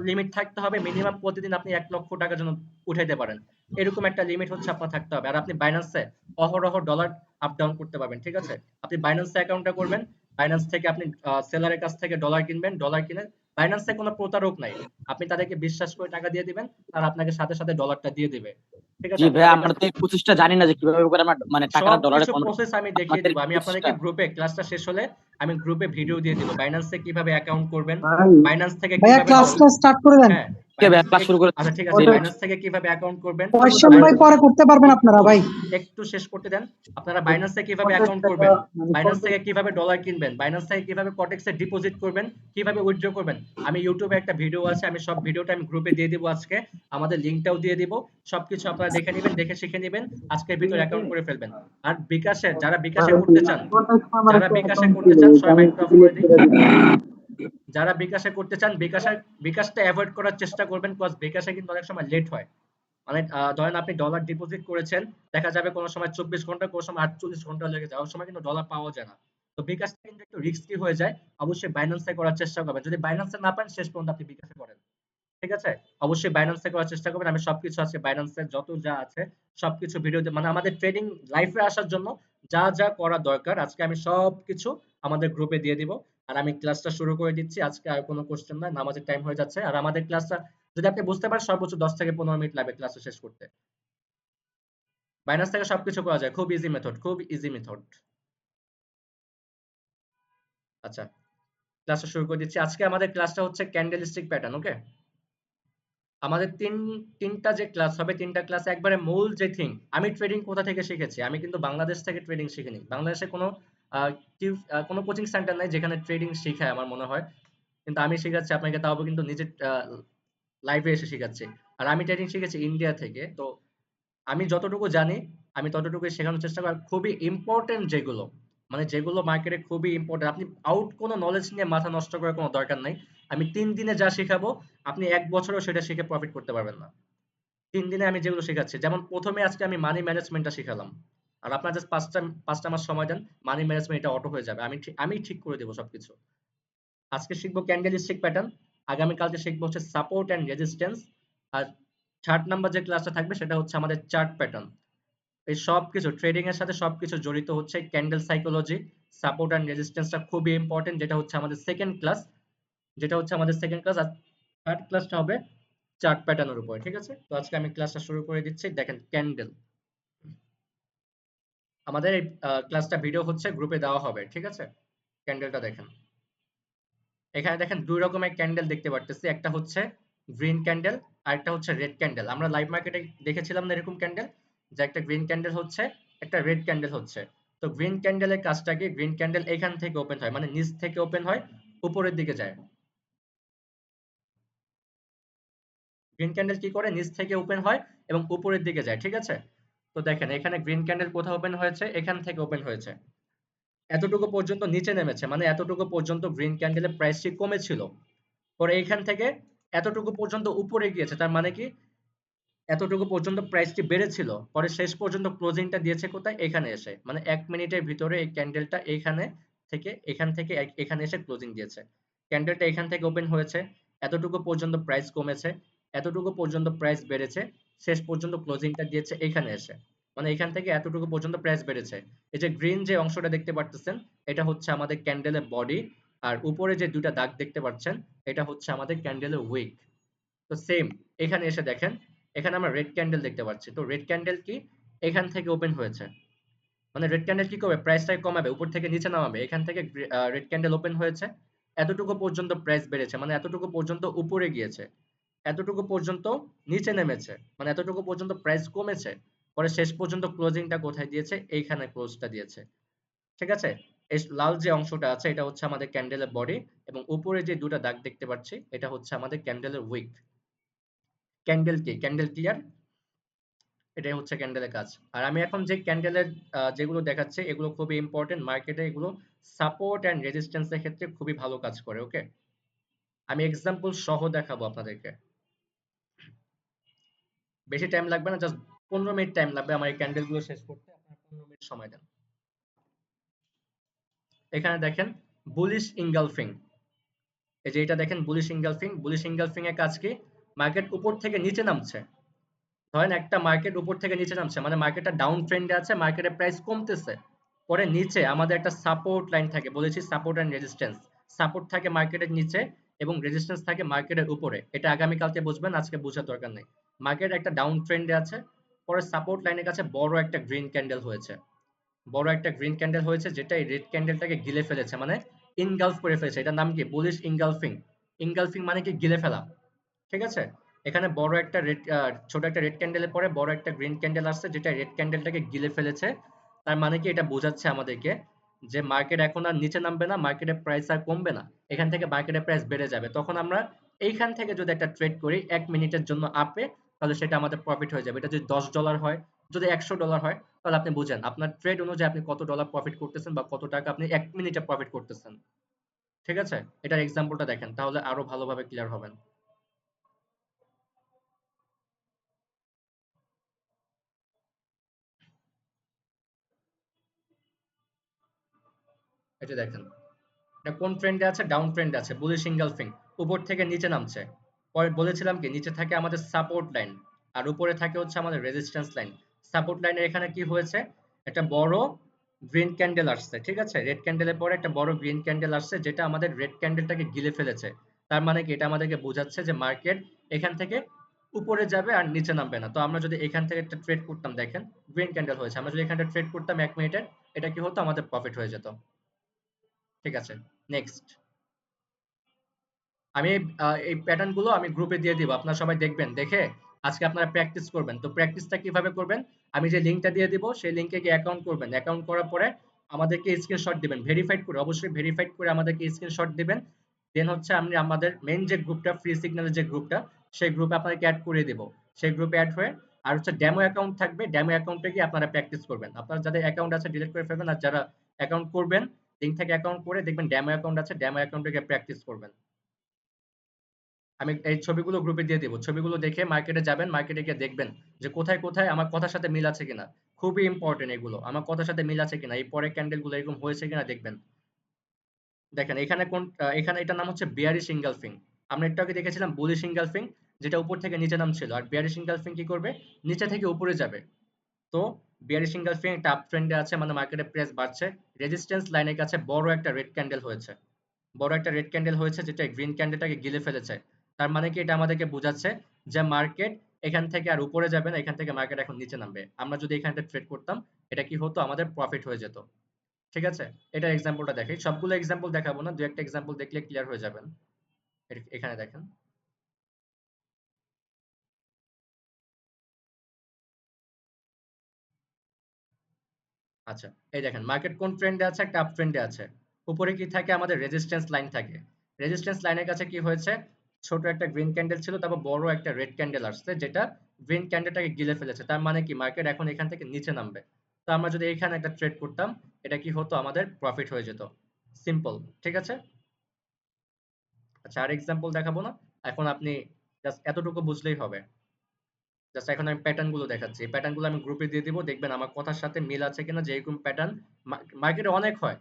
লিমিট থাকতে হবে মিনিমাম প্রতিদিন আপনি 1 লক্ষ টাকা যেন উঠাইতে পারেন, এরকম একটা লিমিট হচ্ছে আপনার থাকতে হবে। আর আপনি বাইন্যান্সে অহরহ ডলার আপ ডাউন করতে পারবেন, ঠিক আছে? আপনি বাইন্যান্সে অ্যাকাউন্টটা করবেন, বাইন্যান্স থেকে আপনি সেলারের কাছ থেকে ডলার কিনবেন, ডলার কিনে বাইন্যান্সে কোনো প্রতারক নাই, আপনি তাদেরকে বিশ্বাস করে টাকা দিয়ে দিবেন, আর আপনাকে সাথে সাথে ডলারটা দিয়ে দিবে, ঠিক আছে? জি আপনি ভাই, তাদের আমরা কাছ তো এই প্রসেসটা জানি না যে কিভাবে করে আমরা মানে টাকাটা সব ডলারে কিছু কনভার্ট। প্রসেস আমি দেখিয়ে আপনাদের দিব। আমি প্রসেসটা আপনাদেরকে গ্রুপে, ক্লাসটা শেষ হলে আমি গ্রুপে ভিডিও দিয়ে দিব, বাইন্যান্সে কিভাবে অ্যাকাউন্ট করবেন, বাইন্যান্স থেকে ভাইয়া কিভাবে ক্লাসটা স্টার্ট করে দেন, হ্যাঁ, কে ভাই বাইন্যান্স ক্লাস থেকে, শুরু করে আচ্ছা ঠিক আছে, দিন। বাইন্যান্স থেকে কিভাবে অ্যাকাউন্ট করবেন, কোয়েশ্চেন ভাই পরে করতে পারবেন আপনারা একটু ভাই। একটু শেষ করতে দেন। আপনারা বাইন্যান্স থেকে কিভাবে অ্যাকাউন্ট করবেন, বাইন্যান্স থেকে কিভাবে ডলার কিনবেন, বাইন্যান্স থেকে কিভাবে কটেক্সে ডিপোজিট করবেন, কিভাবে উইথড্র করবেন, আমি ইউটিউবে একটা ভিডিও আছে, আমি সব ভিডিওটা আমি গ্রুপে দিয়ে দিব আজকে, আমাদের লিংকটাও দিয়ে দিব। সবকিছু আপনারা দেখে নেবেন, দেখে শিখে নেবেন, আজকের ভিতরে অ্যাকাউন্ট করে ফেলবেন। আর বিকাশে, যারা বিকাশে করতে চান, যারা বিকাশে করতে চান সবাই মাইকটা অফ করে দিন। যারা বিকাশে করতে চান, বিকাশটা অ্যাভয়েড করার চেষ্টা করবেন, কজ বিকাশে কিন্তু অনেক সময় লেট হয়। মানে ধরেন আপনি ডলার ডিপোজিট করেছেন, দেখা যাবে কোনো সময় 24 ঘন্টা, কোনো সময় 48 ঘন্টা লেগে যায়, ওই সময় কিন্তু ডলার পাওয়া যায় না। তো বিকাশটা কিন্তু একটু রিস্কি হয়ে যায়, অবশ্যই বাইন্যান্সে করার চেষ্টা করবেন। যদি বাইন্যান্সে না পান, শেষ পর্যন্ত আপনি বিকাশে করেন, ঠিক আছে? অবশ্যই বাইন্যান্সে করার চেষ্টা করবেন। আমি সবকিছু আজকে বাইন্যান্সের যত যা আছে সবকিছু ভিডিওতে, মানে আমাদের ট্রেডিং লাইফে আসার জন্য যা যা করা দরকার আজকে আমি সবকিছু আমাদের গ্রুপে দিয়ে দিব। আর আমি ক্লাসটা শুরু করে দিচ্ছি, আজকে আর কোনো কোশ্চেন নাই, নামাজের টাইম হয়ে যাচ্ছে। আর আমাদের ক্লাসটা যদি আপনি বুঝতে পারেন, সর্বোচ্চ 10 থেকে 15 মিনিট লাগবে ক্লাসটা শেষ করতে। বাইন্যান্স থেকে সবকিছু করা যায়, খুব ইজি মেথড, খুব ইজি মেথড। আচ্ছা, ক্লাসটা শুরু করে দিচ্ছি। আজকে আমাদের ক্লাসটা হচ্ছে ক্যান্ডেলস্টিক প্যাটার্ন, ওকে? আমাদের তিনটা যে ক্লাস হবে, তিনটা ক্লাস একবারে মূল যে থিং। আমি ট্রেডিং কোথা থেকে শিখেছি? আমি কিন্তু বাংলাদেশ থেকে ট্রেডিং শিখিনি। বাংলাদেশে কোনো কোচিং সেন্টার নাই যেখানে ট্রেডিং শেখায় আমার মনে হয়। কিন্তু আমি শেখাচ্ছি আপনাকে, তাও কিন্তু নিজের লাইভে এসে শেখাচ্ছি। আর আমি ট্রেডিং শিখেছি ইন্ডিয়া থেকে। তো আমি যতটুকু জানি আমি ততটুকুই শেখানোর চেষ্টা করি। খুবই ইম্পর্টেন্ট যেগুলো, মানে যেগুলো মার্কেটে খুবই ইম্পর্টেন্ট, আপনি আউট কোনো নলেজ নিয়ে মাথা নষ্ট করার কোনো দরকার নাই। আমি 3 দিনে যা শেখাবো আপনি 1 বছরেও সেটা শিখে প্রফিট করতে পারবেন না। 3 দিনে আমি যেগুলো শেখাচ্ছি, যেমন প্রথমে আজকে আমি মানি ম্যানেজমেন্টটা শিখালাম। আর আপনার জাস্ট 5টা মাস সময় দেন, মানি ম্যানেজমেন্ট এটা অটো হয়ে যাবে। আমি ঠিক করে দেবো সবকিছু। আজকে শিখবো ক্যান্ডেলস্টিক প্যাটার্ন, আগামী কালকে শিখবো হচ্ছে সাপোর্ট এন্ড রেজিস্ট্যান্স, আর 3rd নাম্বার যে ক্লাসটা থাকবে সেটা হচ্ছে আমাদের চার্ট প্যাটার্ন। এই সবকিছু ট্রেডিং এর সাথে সবকিছু জড়িত হচ্ছে। ক্যান্ডেল সাইকোলজি, সাপোর্ট এন্ড রেজিস্ট্যান্সটা খুবই ইম্পর্টেন্ট, যেটা হচ্ছে আমাদের সেকেন্ড ক্লাস। আর থার্ড ক্লাসটা হবে চার্ট প্যাটার্নের উপরে, ঠিক আছে? তো আজকে আমি ক্লাসটা শুরু করে দিচ্ছি। দেখেন ক্যান্ডেল, আমাদের এই ক্লাসটা ভিডিও হচ্ছে গ্রুপে দেওয়া হবে, ঠিক আছে? ক্যান্ডেলটা দেখেন। এখানে দেখেন দুই রকমের ক্যান্ডেল দেখতে পারতেছি, একটা হচ্ছে গ্রিন ক্যান্ডেল আর একটা হচ্ছে রেড ক্যান্ডেল। আমরা লাইভ মার্কেটে দেখেছিলাম না এরকম ক্যান্ডেল, যে একটা গ্রিন ক্যান্ডেল হচ্ছে, একটা রেড ক্যান্ডেল হচ্ছে। তো গ্রিন ক্যান্ডেলের কাজটা কি, গ্রিন ক্যান্ডেল এখান থেকে ওপেন হয়, মানে নিচ থেকে ওপেন হয়, উপরের দিকে যায়। গ্রিন ক্যান্ডেল কি করে, নিচ থেকে ওপেন হয় এবং উপরের দিকে যায়, ঠিক আছে। তো দেখেন এখানে গ্রিন ক্যান্ডেল কোথায় ওপেন হয়েছে, এখান থেকে ওপেন হয়েছে, এতটুকু পর্যন্ত নিচে নেমেছে, মানে এতটুকু পর্যন্ত গ্রিন ক্যান্ডেলের প্রাইসটি কমেছিল, পরে এইখান থেকে এতটুকু পর্যন্ত উপরে গিয়েছে, তার মানে কি এতটুকু পর্যন্ত প্রাইসটি বেড়েছিল, পরে শেষ পর্যন্ত ক্লোজিংটা দিয়েছে কোথায়, এখানে এসে, মানে 1 মিনিটের ভিতরে এই ক্যান্ডেলটা এখান থেকে এখানে এসে ক্লোজিং দিয়েছে। ক্যান্ডেলটা এখান থেকে ওপেন হয়েছে, এতটুকু পর্যন্ত প্রাইস কমেছে, এতটুকু পর্যন্ত প্রাইস বেড়েছে, শেষ পর্যন্ত ক্লোজিংটা দিয়েছে এখানে এসে, মানে এখান থেকে এতটুকু পর্যন্ত প্রাইস বেড়েছে। এই যে গ্রিন যে অংশটা দেখতে পারতেছেন, এটা হচ্ছে আমাদের ক্যান্ডেলের বডি, আর উপরে যে দুটা দাগ দেখতে পাচ্ছেন, এটা হচ্ছে আমাদের ক্যান্ডেলের উইক। তো সেম এখানে এসে দেখেন, এখানে আমরা রেড ক্যান্ডেল দেখতে পাচ্ছি। তো রেড ক্যান্ডেল কি, এখান থেকে ওপেন হয়েছে, মানে রেড ক্যান্ডেল কি করবে, প্রাইসটাকে কমাবে, উপর থেকে নিচে নামাবে। এখান থেকে রেড ক্যান্ডেল ওপেন হয়েছে, এতটুকু পর্যন্ত প্রাইস বেড়েছে, মানে এতটুকু পর্যন্ত উপরে গিয়েছে, এতটুকু পর্যন্ত নিচে নেমেছে, মানে এতটুকু পর্যন্ত প্রাইস কমেছে, পরে শেষ পর্যন্ত ক্লোজিংটা কোথায় দিয়েছে, এইখানে ক্লোজটা দিয়েছে, ঠিক আছে। এই লাল যে অংশটা আছে এটা হচ্ছে আমাদের ক্যান্ডেলের বডি, এবং উপরে যে দুটো দাগ দেখতে পাচ্ছি এটা হচ্ছে আমাদের ক্যান্ডেলের উইক। ক্যান্ডেল কি, ক্যান্ডেল ক্লিয়ার, এটাই হচ্ছে ক্যান্ডেলের কাজ। আর আমি এখন যে ক্যান্ডেলের যেগুলো দেখাচ্ছি এগুলো খুবই ইম্পর্টেন্ট, মার্কেটে এগুলো সাপোর্ট এন্ড রেজিস্ট্যান্সের ক্ষেত্রে খুবই ভালো কাজ করে। ওকে, আমি এক্সাম্পল সহ দেখাবো আপনাদেরকে, বেশি টাইম লাগবে না, জাস্ট 15 মিনিট টাইম লাগবে আমার এই ক্যান্ডেলগুলো শেষ করতে, আপনারা 15 মিনিট সময় দেন। এখানে দেখেন বুলিশ ইনগালফিং, এই যে এটা দেখেন বুলিশ ইনগালফিং। বুলিশ ইনগালফিং এর কাজ কি, মার্কেট উপর থেকে নিচে নামছে, ধরেন একটা মার্কেট উপর থেকে নিচে নামছে, মানে মার্কেটটা ডাউন ট্রেন্ডে আছে, মার্কেটের প্রাইস কমতেছে, পরে নিচে আমাদের একটা সাপোর্ট লাইন থাকে, বলেছি সাপোর্ট এন্ড রেজিস্ট্যান্স। সাপোর্ট থাকে মার্কেটের নিচে এবং রেজিস্ট্যান্স থাকে মার্কেটের উপরে, এটা আগামীকালকে বুঝবেন, আজকে বোঝার দরকার নেই। মার্কেট একটা ডাউন ট্রেন্ডে আছে, পরে সাপোর্ট লাইনের কাছে বড় একটা গ্রিন ক্যান্ডেল হয়েছে, বড় একটা গ্রিন ক্যান্ডেল হয়েছে, যেটা এই রেড ক্যান্ডেলটাকে গিলে ফেলেছে, মানে ইনগালফ করে ফেলেছে। এটার নাম কি, বুলিশ ইনগালফিং। ইনগালফিং মানে কি, গিলে ফেলা, ঠিক আছে। এখানে বড় একটা রেড, ছোট একটা রেড ক্যান্ডেলের পরে বড় একটা গ্রিন ক্যান্ডেল আসছে, যেটা রেড ক্যান্ডেলটাকে গিলে ফেলেছে। তার মানে কি, এটা বোঝাচ্ছে আমাদেরকে যে মার্কেট এখন আর নিচে নামবে না, মার্কেটের প্রাইস আর কমবে না, এখান থেকে মার্কেটের প্রাইস বেড়ে যাবে। তখন আমরা এইখান থেকে যদি একটা ট্রেড করি 1 মিনিটের জন্য আপে, তাহলে সেটা আমাদের প্রফিট হয়ে যাবে। এটা যদি $10 হয়, যদি $100 হয়, তাহলে আপনি বুঝেন আপনার ট্রেড অনুযায়ী আপনি কত ডলার প্রফিট করতেছেন বা কত টাকা আপনি 1 মিনিটে প্রফিট করতেছেন, ঠিক আছে। এটার এক্সাম্পলটা দেখেন, তাহলে আরো ভালোভাবে ক্লিয়ার হবেন। এটা দেখেন, এটা কোন ট্রেন্ডে আছে, ডাউন ট্রেন্ডে আছে, বুলিশ ইনগালফিং, উপর থেকে নিচে নামছে। পরে বলেছিলাম কি, নিচে থাকে আমাদের সাপোর্ট লাইন আর উপরে থাকে হচ্ছে আমাদের রেজিস্ট্যান্স লাইন। সাপোর্ট লাইনের এখানে কি হয়েছে, একটা বড় গ্রিন ক্যান্ডেল আসছে, ঠিক আছে। রেড ক্যান্ডেলের পরে একটা বড় গ্রিন ক্যান্ডেল আসছে, যেটা আমাদের রেড ক্যান্ডেলটাকে গিলে ফেলেছে। তার মানে কি, এটা আমাদেরকে বোঝাচ্ছে যে মার্কেট এখান থেকে উপরে যাবে আর নিচে নামবে না। তো আমরা যদি এখান থেকে একটা ট্রেড করতাম, দেখেন গ্রিন ক্যান্ডেল হয়েছে, আমরা যদি এখানটা ট্রেড করতাম 1 মিনিটের, এটা কি হতো, আমাদের প্রফিট হয়ে যেত, ঠিক আছে। নেক্সট, আমি এই প্যাটার্ন গুলো আমি গ্রুপে দিয়ে দিব, আপনারা সবাই দেখবেন, দেখে আজকে আপনারা প্র্যাকটিস করবেন। তো প্র্যাকটিসটা কিভাবে করবেন, আমি যে লিংকটা দিয়ে দিব সেই লিংকে গিয়ে অ্যাকাউন্ট করবেন, অ্যাকাউন্ট করার পরে আমাদেরকে স্ক্রিনশট দিবেন, ভেরিফাইড করে, অবশ্যই ভেরিফাইড করে আমাদেরকে স্ক্রিনশট দিবেন। দেন হচ্ছে আমি আমাদের মেইন যে গ্রুপটা, ফ্রি সিগন্যালের যে গ্রুপটা, সেই গ্রুপে আপনাদেরকে অ্যাড করে দিব। সেই গ্রুপে অ্যাড হয়ে আর হচ্ছে ডেমো অ্যাকাউন্ট থাকবে, ডেমো অ্যাকাউন্টে গিয়ে আপনারা প্র্যাকটিস করবেন। আপনারা যাদের অ্যাকাউন্ট আছে ডিলিট করে ফেলবেন, আর যারা অ্যাকাউন্ট করবেন লিংক থেকে অ্যাকাউন্ট করে দেখবেন ডেমো অ্যাকাউন্ট আছে, ডেমো অ্যাকাউন্টে গিয়ে প্র্যাকটিস করবেন। আমি এই ছবিগুলো গ্রুপে দিয়ে দিব, ছবিগুলো দেখে মার্কেটে যাবেন, মার্কেটে গিয়ে দেখবেন যে কোথায় কোথায় আমার কথার সাথে মিল আছে কিনা। খুবই ইম্পর্টেন্ট, এগুলো আমার কথার সাথে মিল আছে কিনা, এই পরের ক্যান্ডেলগুলো এরকম হয়েছে কিনা দেখবেন। দেখেন এখানে এখানে এটার নাম হচ্ছে বিয়ারিশ ইনগালফিং। আমরা একটু আগে দেখেছিলাম বুলিশ ইনগালফিং, যেটা উপর থেকে নিচে নামছিল, আর বিয়ারিশ ইনগালফিং কি করবে, নিচে থেকে উপরে যাবে। তো বিয়ারিশ ইনগালফিং একটা আপ ট্রেন্ডে আছে, মানে মার্কেটে প্রাইস বাড়ছে, রেজিস্ট্যান্স লাইনের কাছে বড় একটা রেড ক্যান্ডেল হয়েছে, বড় একটা রেড ক্যান্ডেল হয়েছে, যেটা গ্রিন ক্যান্ডেলটাকে গিলে ফেলেছে। তার মানে কি, এটা আমাদেরকে বোঝাচ্ছে যে মার্কেট এখান থেকে আর উপরে যাবে না, এখান থেকে মার্কেট এখন নিচে নামবে। আমরা যদি এখানটা ট্রেড করতাম, এটা কি হতো, আমাদের প্রফিট হয়ে যেত। ঠিক আছে, এটার এক্সাম্পলটা দেখি। সবগুলো এক্সাম্পল দেখাবো না, দু একটা এক্সাম্পল দেখলে ক্লিয়ার হয়ে যাবেন। এখানে দেখেন। আচ্ছা, এই দেখেন মার্কেট কোন ট্রেন্ডে আছে, একটা আপ ট্রেন্ডে আছে। উপরে কি থাকে, আমাদের রেজিস্ট্যান্স লাইন থাকে। রেজিস্ট্যান্স লাইনের কাছে কি হয়েছে, ছোট একটা গ্রিন ক্যান্ডেল ছিল, তারপর বড় একটা রেড ক্যান্ডেল আসছে, যেটা গ্রিন ক্যান্ডেলটাকে গিলে ফেলেছে। তার মানে কি মার্কেট এখন এখান থেকে নিচে নামবে। তো আমরা যদি এখানে একটা ট্রেড করতাম, এটা কি হতো, আমাদের প্রফিট হয়ে যেত। সিম্পল, ঠিক আছে। আচ্ছা, আর এক্সাম্পল দেখাবো না, এখন আপনি জাস্ট এতটুকু বুঝলেই হবে। জাস্ট এখন আমি প্যাটার্ন গুলো দেখাচ্ছি, এই প্যাটার্ন গুলো আমি গ্রুপে দিয়ে দিব, দেখবেন আমার কথার সাথে মিল আছে কিনা। যে এরকম প্যাটার্ন মার্কেটে অনেক হয়,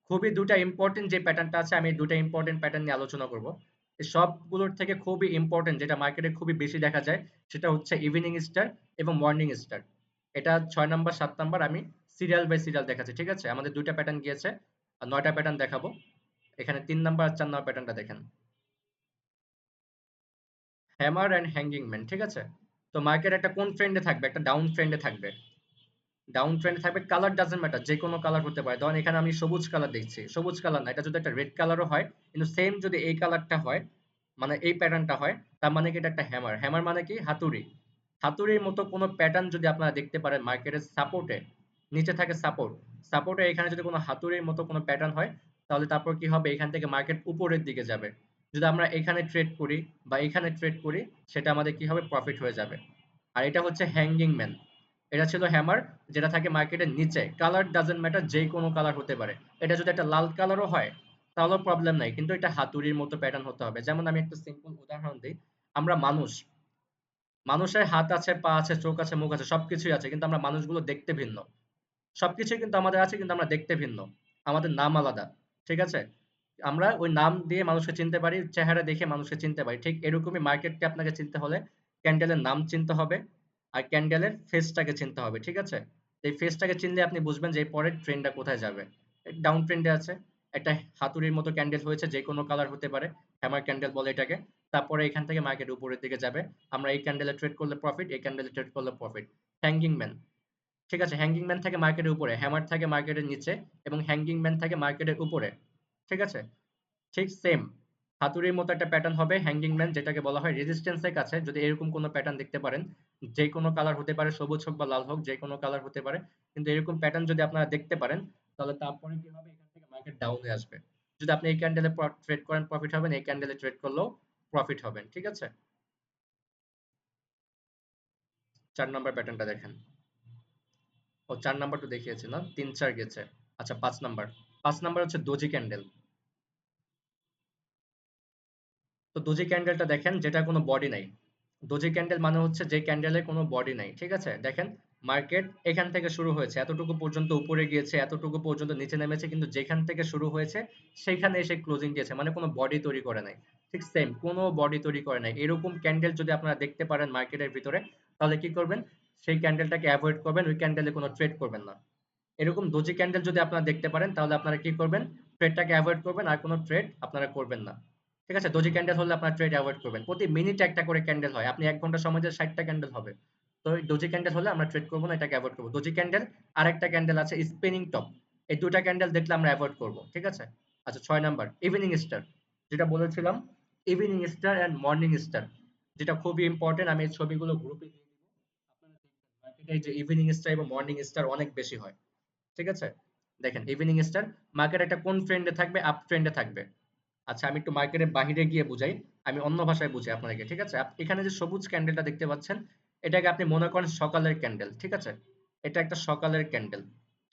খুবই দুটা ইম্পর্টেন্ট যে প্যাটার্নটা আছে, আমি দুটা ইম্পর্টেন্ট প্যাটার্ন নিয়ে আলোচনা করব। এই সবগুলোর থেকে খুবই ইম্পর্টেন্ট, যেটা মার্কেটে খুবই বেশি দেখা যায়, সেটা হচ্ছে ইভিনিং স্টার এবং মর্নিং স্টার। এটা 6 নাম্বার 7 নাম্বার আমি সিরিয়াল বাই সিরিয়াল দেখাচ্ছি, ঠিক আছে। আমাদের দুইটা প্যাটার্ন গিয়েছে, আর 9টা প্যাটার্ন দেখাবো। এখানে 3 নাম্বার আর 4 নাম্বার প্যাটার্নটা দেখেন, হ্যামার এন্ড হ্যাঙ্গিং ম্যান, ঠিক আছে। তো মার্কেট একটা কোন ট্রেন্ডে থাকবে, একটা ডাউন ট্রেন্ডে থাকবে। ডাউন ট্রেন্ড থাকবে, কালার ডাজন্ট ম্যাটার, যে কোনো কালার হতে পারে। ধরেন এখানে আমি সবুজ কালার দেখছি, সবুজ কালার না, এটা যদি একটা রেড কালারও হয়, কিন্তু সেম যদি এই কালারটা হয়, মানে এই প্যাটার্নটা হয়, তার মানে কি এটা একটা হ্যামার। হ্যামার মানে কি, হাতুড়ি। হাতুড়ির মতো কোনো প্যাটার্ন যদি আপনারা দেখতে পারেন মার্কেটের সাপোর্টে, নিচে থাকে সাপোর্ট, সাপোর্টে এখানে যদি কোনো হাতুড়ির মতো কোনো প্যাটার্ন হয়, তাহলে তারপর কি হবে, এখান থেকে মার্কেট উপরের দিকে যাবে। যদি আমরা এখানে ট্রেড করি বা এখানে ট্রেড করি, সেটা আমাদের কি হবে, প্রফিট হয়ে যাবে। আর এটা হচ্ছে হ্যাঙ্গিং ম্যান, এটা ছিল হ্যামার, যেটা থাকে মার্কেটের নিচে। কালার ডাজন্ট ম্যাটার, যে কোনো কালার হতে পারে। এটা যদি একটা লাল কালারও হয়, তাহলেও প্রবলেম নাই, কিন্তু এটা হাতুড়ির মতো প্যাটার্ন হতে হবে। যেমন আমি একটা সিম্পল উদাহরণ দিই, আমরা মানুষ, মানুষের হাত আছে, পা আছে, চোখ আছে, মুখ আছে, সবকিছুই আছে, কিন্তু আমরা মানুষগুলো দেখতে ভিন্ন। সবকিছুই কিন্তু আমাদের আছে, কিন্তু আমরা দেখতে ভিন্ন, আমাদের নাম আলাদা, ঠিক আছে। আমরা ওই নাম দিয়ে মানুষকে চিনতে পারি, চেহারা দেখে মানুষকে চিনতে পারি। ঠিক এরকমই মার্কেটকে আপনাকে চিনতে হলে ক্যান্ডেলের নাম চিনতে হবে, আর ক্যান্ডেলের ফেসটাকে চিনতে হবে, ঠিক আছে। এই ফেসটাকে চিনলে আপনি বুঝবেন যে পরের ট্রেন্ডটা কোথায় যাবে। ডাউন ট্রেন্ডে আছে, একটা হাতুড়ির মতো ক্যান্ডেল হয়েছে, যে কোনো কালার হতে পারে, হ্যামার ক্যান্ডেল বলে এটাকে। তারপরে এখান থেকে মার্কেট উপরের দিকে যাবে, আমরা এই ক্যান্ডেলে ট্রেড করলে প্রফিট, এই ক্যান্ডেলে ট্রেড করলে প্রফিট। হ্যাঙ্গিং ম্যান, ঠিক আছে, হ্যাঙ্গিং ম্যান থাকে মার্কেটের উপরে, হ্যামার থাকে মার্কেটের নিচে, এবং হ্যাঙ্গিং ম্যান থাকে মার্কেটের উপরে, ঠিক আছে। ঠিক সেম হাতুড়ির মতো একটা প্যাটার্ন হবে হ্যাঙ্গিং ম্যান, যেটাকে বলা হয় রেজিস্ট্যান্সের কাছে। যদি এরকম কোনো প্যাটার্ন দেখতে পারেন, যে কোনো কালার হতে পারে, সবুজ হোক বা লাল হোক, যে কোনো কালার হতে পারে, কিন্তু এরকম প্যাটার্ন যদি আপনারা দেখতে পারেন, তাহলে তারপরে কি হবে, এখান থেকে মার্কেট ডাউনে আসবে। যদি আপনি এই ক্যান্ডেলে ট্রেড করেন, প্রফিট হবেন, এই ক্যান্ডেলে ট্রেড করলেও প্রফিট হবেন, ঠিক আছে। 4 নাম্বার প্যাটার্নটা দেখেন। ও 4 নাম্বার তো দেখিয়েছি না, 3 4 গেছে। আচ্ছা, 5 নাম্বার, 5 নাম্বার হচ্ছে দোজি ক্যান্ডেল। তো দোজি ক্যান্ডেলটা দেখেন, যেটা কোনো বডি নাই। দোজি ক্যান্ডেল মানে হচ্ছে যে ক্যান্ডেলের কোনো বডি নাই, ঠিক আছে। দেখেন মার্কেট এখান থেকে শুরু হয়েছে, এতটুকু পর্যন্ত উপরে গিয়েছে, এতটুকু পর্যন্ত নিচে নেমেছে, কিন্তু যেখান থেকে শুরু হয়েছে সেখানে এসে ক্লোজিং দিয়েছে, মানে কোনো বডি তৈরি করে নাই। ঠিক সেম, কোনো বডি তৈরি করে নাই। এরকম ক্যান্ডেল যদি আপনারা দেখতে পারেন মার্কেটের ভিতরে, তাহলে কি করবেন, সেই ক্যান্ডেলটাকে অ্যাভয়েড করবেন, ওই ক্যান্ডেলে কোনো ট্রেড করবেন না। এরকম দোজি ক্যান্ডেল যদি আপনারা দেখতে পারেন, তাহলে আপনারা কি করবেন, ট্রেডটাকে অ্যাভয়েড করবেন, আর কোনো ট্রেড আপনারা করবেন না, ঠিক আছে। দোজি ক্যান্ডেল হলে আপনারা ট্রেড অ্যাভয়েড করবেন। প্রতি মিনিটে একটা করে ক্যান্ডেল হয়, আপনি 1 ঘন্টা সময় দিয়ে 60টা ক্যান্ডেল হবে। তো এই ডোজি ক্যান্ডেল হলে আমরা ট্রেড করবো না, এটাকে অ্যাভয়েড করবো। ডোজি ক্যান্ডেল, আর একটা ক্যান্ডেল আছে স্পিনিং টপ, এই দুটা ক্যান্ডেল দেখলে আমরা অ্যাভয়েড করবো, ঠিক আছে। আচ্ছা, 6 নাম্বার ইভিনিং স্টার, যেটা বলেছিলাম, evening star and morning star, যেটা খুবই ইম্পর্টেন্ট। আমি এই ছবিগুলো গ্রুপে দিয়ে দিব, আপনারা দেখবেন মার্কেটে যে ইভিনিং স্টার এবং মর্নিং স্টার অনেক বেশি হয়, ঠিক আছে। দেখেন ইভিনিং স্টার, মার্কেট একটা কোন ট্রেন্ডে থাকবে, আপ ট্রেন্ডে থাকবে। আচ্ছা, আমি একটু মার্কেটের বাহিরে গিয়ে বুঝাই, আমি অন্য ভাষায় বুঝাই আপনাদেরকে, ঠিক আছে। এখানে যে সবুজ ক্যান্ডেলটা দেখতে পাচ্ছেন, এটাকে আপনি মনে করেন সকালের ক্যান্ডেল, ঠিক আছে। এটা একটা সকালের ক্যান্ডেল।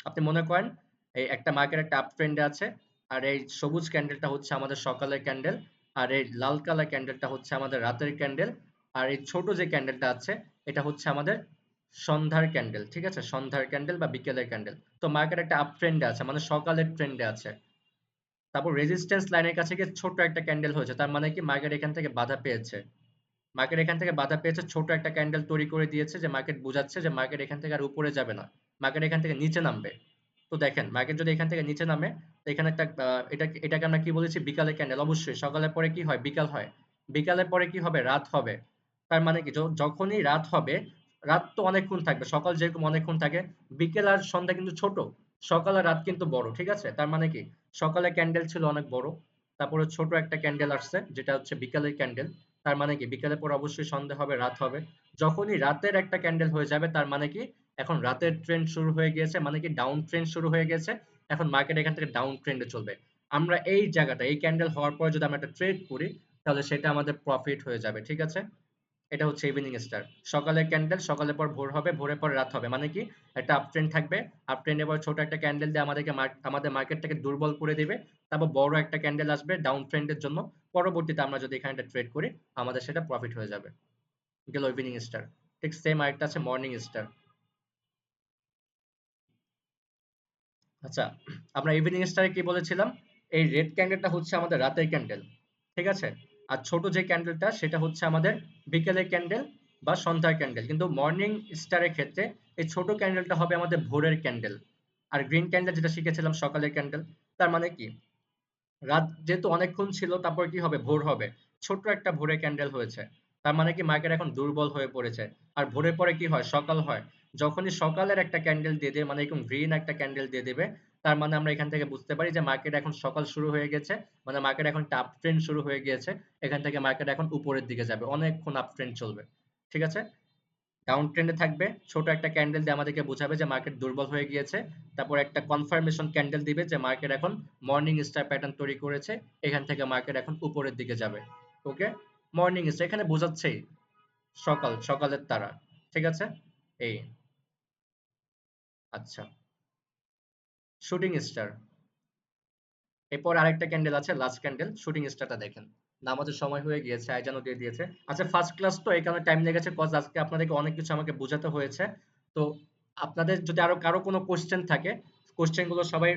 আপনি মনে করেন এই একটা মার্কেট একটা আপ ট্রেন্ডে আছে, আর এই সবুজ ক্যান্ডেলটা হচ্ছে আমাদের সকালের ক্যান্ডেল, আর এই লাল কালার ক্যান্ডেলটা হচ্ছে আমাদের রাতের ক্যান্ডেল, আর এই ছোট যে ক্যান্ডেলটা আছে, এটা হচ্ছে আমাদের সন্ধ্যার ক্যান্ডেল, ঠিক আছে, সন্ধ্যার ক্যান্ডেল বা বিকেলের ক্যান্ডেল। তো মার্কেট একটা আপ ট্রেন্ডে আছে, মানে সকালের ট্রেন্ডে আছে। তারপর রেজিস্ট্যান্স লাইনের কাছে গিয়ে ছোট একটা ক্যান্ডেল হয়েছে, তার মানে কি মার্কেট এখান থেকে বাধা পেয়েছে। মার্কেট এখান থেকে বাধা পেয়েছে, ছোট একটা ক্যান্ডেল তৈরি করে দিয়েছে, যে মার্কেট বোঝাচ্ছে যে মার্কেট এখান থেকে আর উপরে যাবে না, মার্কেট এখান থেকে নিচে নামবে। তো দেখেন মার্কেট যদি এখান থেকে নিচে নামে, তো এখানে একটা এটাকে আমরা কি বলেছি, বিকালের ক্যান্ডেল। অবশ্যই সকালের পরে কি হয়, বিকাল হয়। বিকালের পরে কি হবে, রাত হবে। তার মানে কি, যখনই রাত হবে, রাত তো অনেকক্ষণ থাকবে, সকাল যেরকম অনেকক্ষণ থাকে, বিকেল আর সন্ধ্যা কিন্তু ছোট। সকাল আর রাত কিন্তু বড়, ঠিক আছে? তার মানে কি সকালে ক্যান্ডেল ছিল অনেক বড়, তারপরে ছোট একটা ক্যান্ডেল আসছে যেটা হচ্ছে বিকালের ক্যান্ডেল। তার মানে কি বিকালের পর অবশ্যই সন্ধ্যা হবে, রাত হবে। যখনই রাতের একটা ক্যান্ডেল হয়ে যাবে তার মানে কি এখন রাতের ট্রেন্ড শুরু হয়ে গিয়েছে, মানে কি ডাউন ট্রেন্ড শুরু হয়ে গেছে। এখন মার্কেট এখান থেকে ডাউন ট্রেন্ডে চলবে। আমরা এই জায়গাটা এই ক্যান্ডেল হওয়ার পরে যদি আমরা একটা ট্রেড করি তাহলে সেটা আমাদের প্রফিট হয়ে যাবে, ঠিক আছে? এটা হচ্ছে ইভিনিং স্টার। সকালের ক্যান্ডেল, সকালের পর ভোর হবে, ভোরের পর রাত হবে, মানে কি একটা আপ ট্রেন্ড থাকবে। আপ ট্রেন্ডের পর ছোট একটা ক্যান্ডেল দিয়ে আমাদের মার্কেটটাকে দুর্বল করে দিবে। তারপর বড় একটা ক্যান্ডেল আসবে ডাউন ট্রেন্ডের জন্য। পরবর্তীতে আমরা যদি এখানে ট্রেড করি আমাদের সেটা প্রফিট হয়ে যাবে। গেল ইভিনিং স্টার। ঠিক সেম আরেকটা আছে মর্নিং স্টার। আচ্ছা, আমরা ইভিনিং স্টারে কি বলেছিলাম? এই রেড ক্যান্ডেলটা হচ্ছে আমাদের রাতের ক্যান্ডেল, ঠিক আছে? আর ছোট যে ক্যান্ডেলটা সেটা হচ্ছে আমাদের বিকেলের ক্যান্ডেল বা সন্ধ্যার ক্যান্ডেল। কিন্তু মর্নিং স্টারের ক্ষেত্রে এই ছোট ক্যান্ডেলটা হবে আমাদের ভোরের ক্যান্ডেল। আর গ্রিন ক্যান্ডেল যেটা শিখেছিলাম সকালের ক্যান্ডেল। তার মানে কি রাত যেহেতু অনেকক্ষণ ছিল তারপর কি হবে? ভোর হবে। ছোট্ট একটা ভোরের ক্যান্ডেল হয়েছে। তার মানে কি মার্কেট এখন দুর্বল হয়ে পড়েছে। আর ভোরের পরে কি হয়? সকাল হয়। যখনই সকালের একটা ক্যান্ডেল দিয়ে দেবে, মানে এরকম গ্রিন একটা ক্যান্ডেল দিয়ে দেবে, তার মানে আমরা এখান থেকে বুঝতে পারি যে মার্কেট এখন সকাল শুরু হয়ে গেছে। মানে মার্কেট এখন একটা আপ ট্রেন্ড শুরু হয়ে গিয়েছে। এখান থেকে মার্কেট এখন উপরের দিকে যাবে। অনেকক্ষণ আপ ট্রেন্ড চলবে। ঠিক আছে? ডাউন ট্রেন্ডে থাকবে, ছোট একটা ক্যান্ডেল দিয়ে আমাদেরকে বোঝাবে যে মার্কেট দুর্বল হয়ে গিয়েছে। তারপর একটা কনফার্মেশন ক্যান্ডেল দিবে যে মার্কেট এখন মর্নিং স্টার প্যাটার্ন তৈরি করেছে, এখান থেকে মার্কেট এখন উপরের দিকে যাবে। ওকে, মর্নিং স্টার এখানে বোঝাচ্ছেই সকালের তারা, ঠিক আছে? এই আচ্ছা, শুটিং স্টার। এরপর আরেকটা ক্যান্ডেল আছে লাস্ট ক্যান্ডেল, শুটিং স্টারটা দেখেন। নামাজের সময় হয়ে গিয়েছে, আইজানও দিয়ে দিয়েছে। আচ্ছা, ফার্স্ট ক্লাস তো এই কারণে টাইম লেগেছে, কজ আজকে আপনাদেরকে অনেক কিছু আমাকে বোঝাতে হয়েছে। তো আপনাদের যদি আরো কারো কোনো কোশ্চেন থাকে, কোশ্চেন গুলো সবাই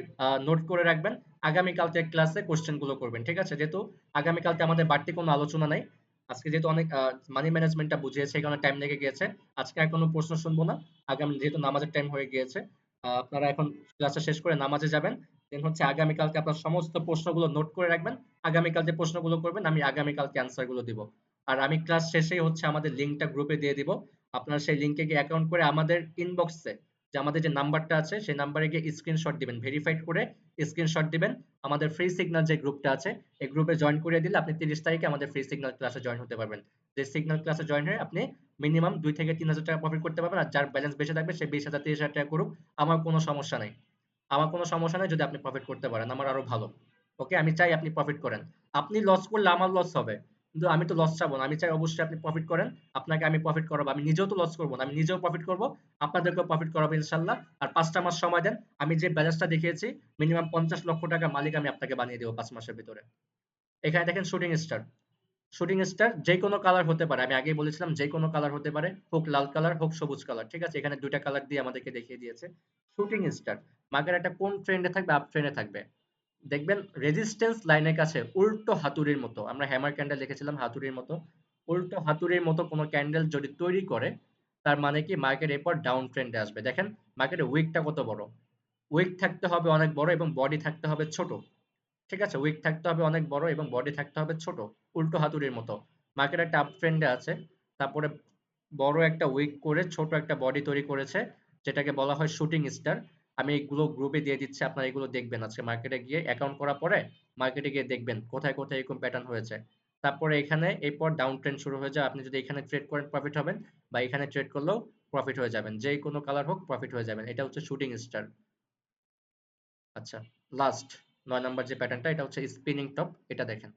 নোট করে রাখবেন। আগামীকালকে ক্লাসে কোশ্চেন গুলো করবেন, ঠিক আছে? যেহেতু আগামীকালকে আমাদের বাড়তি কোনো আলোচনা নাই। আজকে যেহেতু অনেক মানি ম্যানেজমেন্টটা বুঝিয়েছে এই কারণে টাইম লেগে গিয়েছে। আজকে আর কোনো প্রশ্ন শুনবো না। আগামী যেহেতু নামাজের টাইম হয়ে গিয়েছে, আপনারা এখন ক্লাসটা শেষ করে নামাজে যাবেন। দেন হচ্ছে আগামীকালকে আপনার সমস্ত প্রশ্নগুলো নোট করে রাখবেন। আগামীকাল যে প্রশ্নগুলো করবেন আমি আগামীকালকে অ্যান্সার গুলো দিব। আর আমি ক্লাস শেষেই হচ্ছে আমাদের লিঙ্কটা গ্রুপে দিয়ে দিব। আপনারা সেই লিঙ্কে গিয়ে অ্যাকাউন্ট করে আমাদের ইনবক্সে যে আমাদের যে নাম্বারটা আছে সেই নাম্বারে গিয়ে স্ক্রিনশট দিবেন, ভেরিফাইড করে স্ক্রিনশট দিবেন। আমাদের ফ্রি সিগন্যাল যে গ্রুপটা আছে এই গ্রুপে জয়েন করে দিলে আপনি 30 তারিখে আমাদের ফ্রি সিগন্যাল ক্লাসে জয়েন হতে পারবেন। যে সিগন্যাল ক্লাসে জয়েন হয়ে আপনি মিনিমাম 2 থেকে 3,000 টাকা প্রফিট করতে পারবেন। আর যার ব্যালেন্স বেঁচে থাকবে সে 20,000 30,000 টাকা করুক, আমার কোনো সমস্যা নাই। আমার কোনো সমস্যা নাই যদি আপনি প্রফিট করতে পারেন, আমার আরো ভালো। ওকে, আমি চাই আপনি প্রফিট করেন। আপনি লস করলে আমার লস হবে, কিন্তু আমি তো লস চাবো না। আমি চাই অবশ্যই আপনি প্রফিট করেন। আপনাকে আমি প্রফিট করাবো, আমি নিজেও তো লস করবো না, আমি নিজেও প্রফিট করবো, আপনাদেরকেও প্রফিট করাবো ইনশাল্লাহ। আর 5টা মাস সময় দেন, আমি যে ব্যালেন্সটা দেখিয়েছি মিনিমাম 50 লক্ষ টাকা মালিক আমি আপনাকে বানিয়ে দেবো 5 মাসের ভিতরে। এখানে দেখেন শুটিং স্টার। শুটিং স্টার যে কোনো কালার হতে পারে, আমি আগেই বলেছিলাম যে কোনো কালার হতে পারে, হোক লাল কালার হোক সবুজ কালার, ঠিক আছে? এখানে 2টা কালার দিয়ে আমাদেরকে দেখিয়ে দিয়েছে। শুটিং স্টার মার্কেট একটা কোন ট্রেন্ডে থাকবে? আপ ট্রেন্ডে থাকবে। দেখবেন রেজিস্ট্যান্স লাইনের কাছে উল্টো হাতুড়ির মতো, আমরা হ্যামার ক্যান্ডেল লিখেছিলাম হাতুড়ির মতো, উল্টো হাতুড়ির মতো কোনো ক্যান্ডেল যদি তৈরি করে তার মানে কি মার্কেট এরপর ডাউন ট্রেন্ডে আসবে। দেখেন মার্কেটের উইকটা কত বড়, উইক থাকতে হবে অনেক বড় এবং বডি থাকতে হবে ছোট, ঠিক আছে? উইক থাকতে হবে অনেক বড় এবং বডি থাকতে হবে ছোট, উল্টো হাতুড়ির মতো। মার্কেট একটা আপ ট্রেন্ডে আছে, তারপরে বড় একটা উইক করে ছোট একটা বডি তৈরি করেছে যেটাকে বলা হয় শুটিং স্টার। আমি এগুলো গ্রুপে দিয়ে দিচ্ছি, আপনারা এগুলো দেখবেন আজকে মার্কেটে গিয়ে অ্যাকাউন্ট করার পরে মার্কেটে গিয়ে দেখবেন কোথায় কোথায় এরকম প্যাটার্ন হয়েছে। তারপরে এখানে এরপর ডাউন ট্রেন্ড শুরু হয়ে যায়, আপনি যদি এখানে ট্রেড করেন প্রফিট হবেন, বা এখানে ট্রেড করলেও প্রফিট হয়ে যাবেন, যে কোনো কালার হোক প্রফিট হয়ে যাবেন। এটা হচ্ছে শুটিং স্টার। আচ্ছা, লাস্ট 9 নাম্বার যে প্যাটার্নটা এটা হচ্ছে স্পিনিং টপ, এটা দেখেন।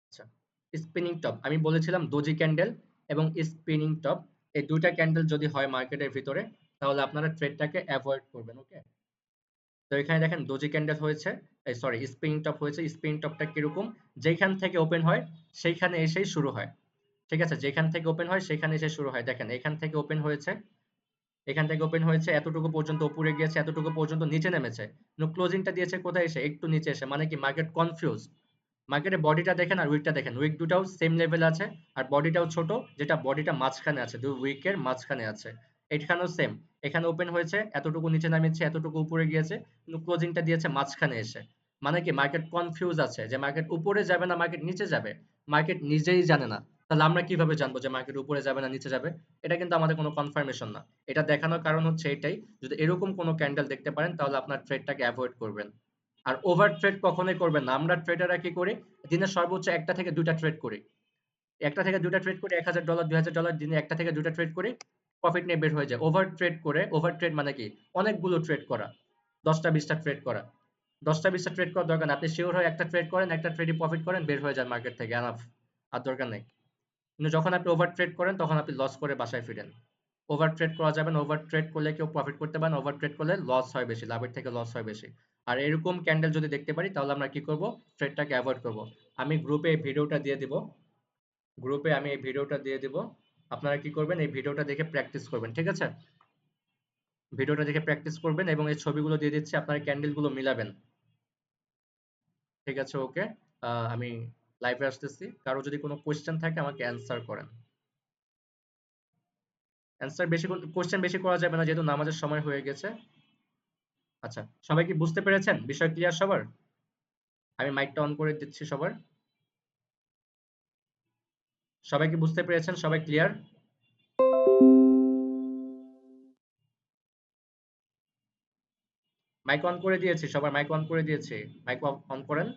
আচ্ছা, স্পিনিং টপ আমি বলেছিলাম ডোজি ক্যান্ডেল এবং স্পিনিং টপ, এই দুইটা ক্যান্ডেল যদি হয় মার্কেটের ভিতরে তাহলে আপনারা ট্রেডটাকে অ্যাভয়েড করবেন। ওকে, তো এখানে দেখেন ডোজি ক্যান্ডেল হয়েছে, সরি স্পিনিং টপ হয়েছে। স্পিনিং টপটা কিরকম? যেখান থেকে ওপেন হয় সেইখানে এসেই শুরু হয়, ঠিক আছে? যেখান থেকে ওপেন হয় সেখানে এসে শুরু হয়। দেখেন এখান থেকে ওপেন হয়েছে, এখান থেকে ওপেন হয়েছে, এতটুকু পর্যন্ত উপরে গিয়েছে, এতটুকু পর্যন্ত নিচে নেমেছে, ক্লোজিংটা দিয়েছে কোথায় এসে? একটু নিচে এসে, মানে কি মার্কেট কনফিউজ। মার্কেটের বডিটা দেখেন আর উইকটা দেখেন, উইক দুটাও সেম লেভেল আছে আর বডিটাও ছোট, যেটা বডিটা মাঝখানে আছে, দুই উইকের মাঝখানে আছে। এখানেও সেম, এখানে ওপেন হয়েছে, এতটুকু নিচে নামিয়েছে, এতটুকু উপরে গিয়েছে, কিন্তু ক্লোজিংটা দিয়েছে মাঝখানে এসে। মানে কি মার্কেট কনফিউজ আছে যে মার্কেট উপরে যাবে না মার্কেট নিচে যাবে, মার্কেট নিজেই জানে না। তাহলে আমরা কিভাবে জানবো যে মার্কেট উপরে যাবে না নিচে যাবে? এটা কিন্তু আমাদের কোনো কনফার্মেশন না। এটা দেখানোর কারণ হচ্ছে এটাই, যদি এরকম কোনো ক্যান্ডেল দেখতে পারেন তাহলে আপনার ট্রেডটাকে অ্যাভয়েড করবেন। আর ওভার ট্রেড কখনোই করবেন না। আমরা ট্রেডাররা কি করি? দিনে সর্বোচ্চ 1টা থেকে 2টা ট্রেড করি। 1টা থেকে 2টা ট্রেড করে $1000 $2000 দিনে 1টা থেকে 2টা ট্রেড করি, প্রফিট নিয়ে বের হয়ে যায়। ওভার ট্রেড করে, ওভার ট্রেড মানে কি? অনেকগুলো ট্রেড করা। 10টা 20টা ট্রেড করা। 10টা 20টা ট্রেড করার দরকার নেই। আপনি সিওর হয়ে একটা ট্রেড করেন, একটা ট্রেডে প্রফিট করেন, বের হয়ে যান মার্কেট থেকে, এনাফ। আর দরকার নেই। কিন্তু যখন আপনি ওভার ট্রেড করেন তখন আপনি লস করে বাসায় ফিরেন। ওভার ট্রেড করা যাবে না। ওভার ট্রেড করলে কেউ প্রফিট করতে পারে না। ওভার ট্রেড করলে লস হয় বেশি, লাভের থেকে লস হয় বেশি। আর এরকম ক্যান্ডেল যদি দেখতে পারি তাহলে আমরা কি করব? ট্রেডটাকে অ্যাভয়েড করব। আমি গ্রুপে এই ভিডিওটা দিয়ে দিব। গ্রুপে আমি এই ভিডিওটা দিয়ে দিব। আপনারা কি করবেন? এই ভিডিওটা দেখে প্র্যাকটিস করবেন, ঠিক আছে? ভিডিওটা দেখে প্র্যাকটিস করবেন এবং এই ছবিগুলো দিয়ে দিচ্ছি, আপনারা ক্যান্ডেলগুলো মিলাবেন। ঠিক আছে, ওকে। আমি লাইভে আসতেছি। কারো যদি কোনো কোয়েশ্চেন থাকে আমাকে অ্যান্সার করেন। কোয়েশ্চেন বেশি করা যাবে না যেহেতু নামাজের সময় হয়ে গেছে। আচ্ছা, সবাই কি বুঝতে পেরেছেন? বিষয় ক্লিয়ার সবার? আমি মাইকটা অন করে দিচ্ছি সবার। সবাই কি বুঝতে পেরেছেন? সবাই ক্লিয়ার? মাইক অন করে দিয়েছি, সবার মাইক অন করে দিয়েছি। মাইক অন করেন।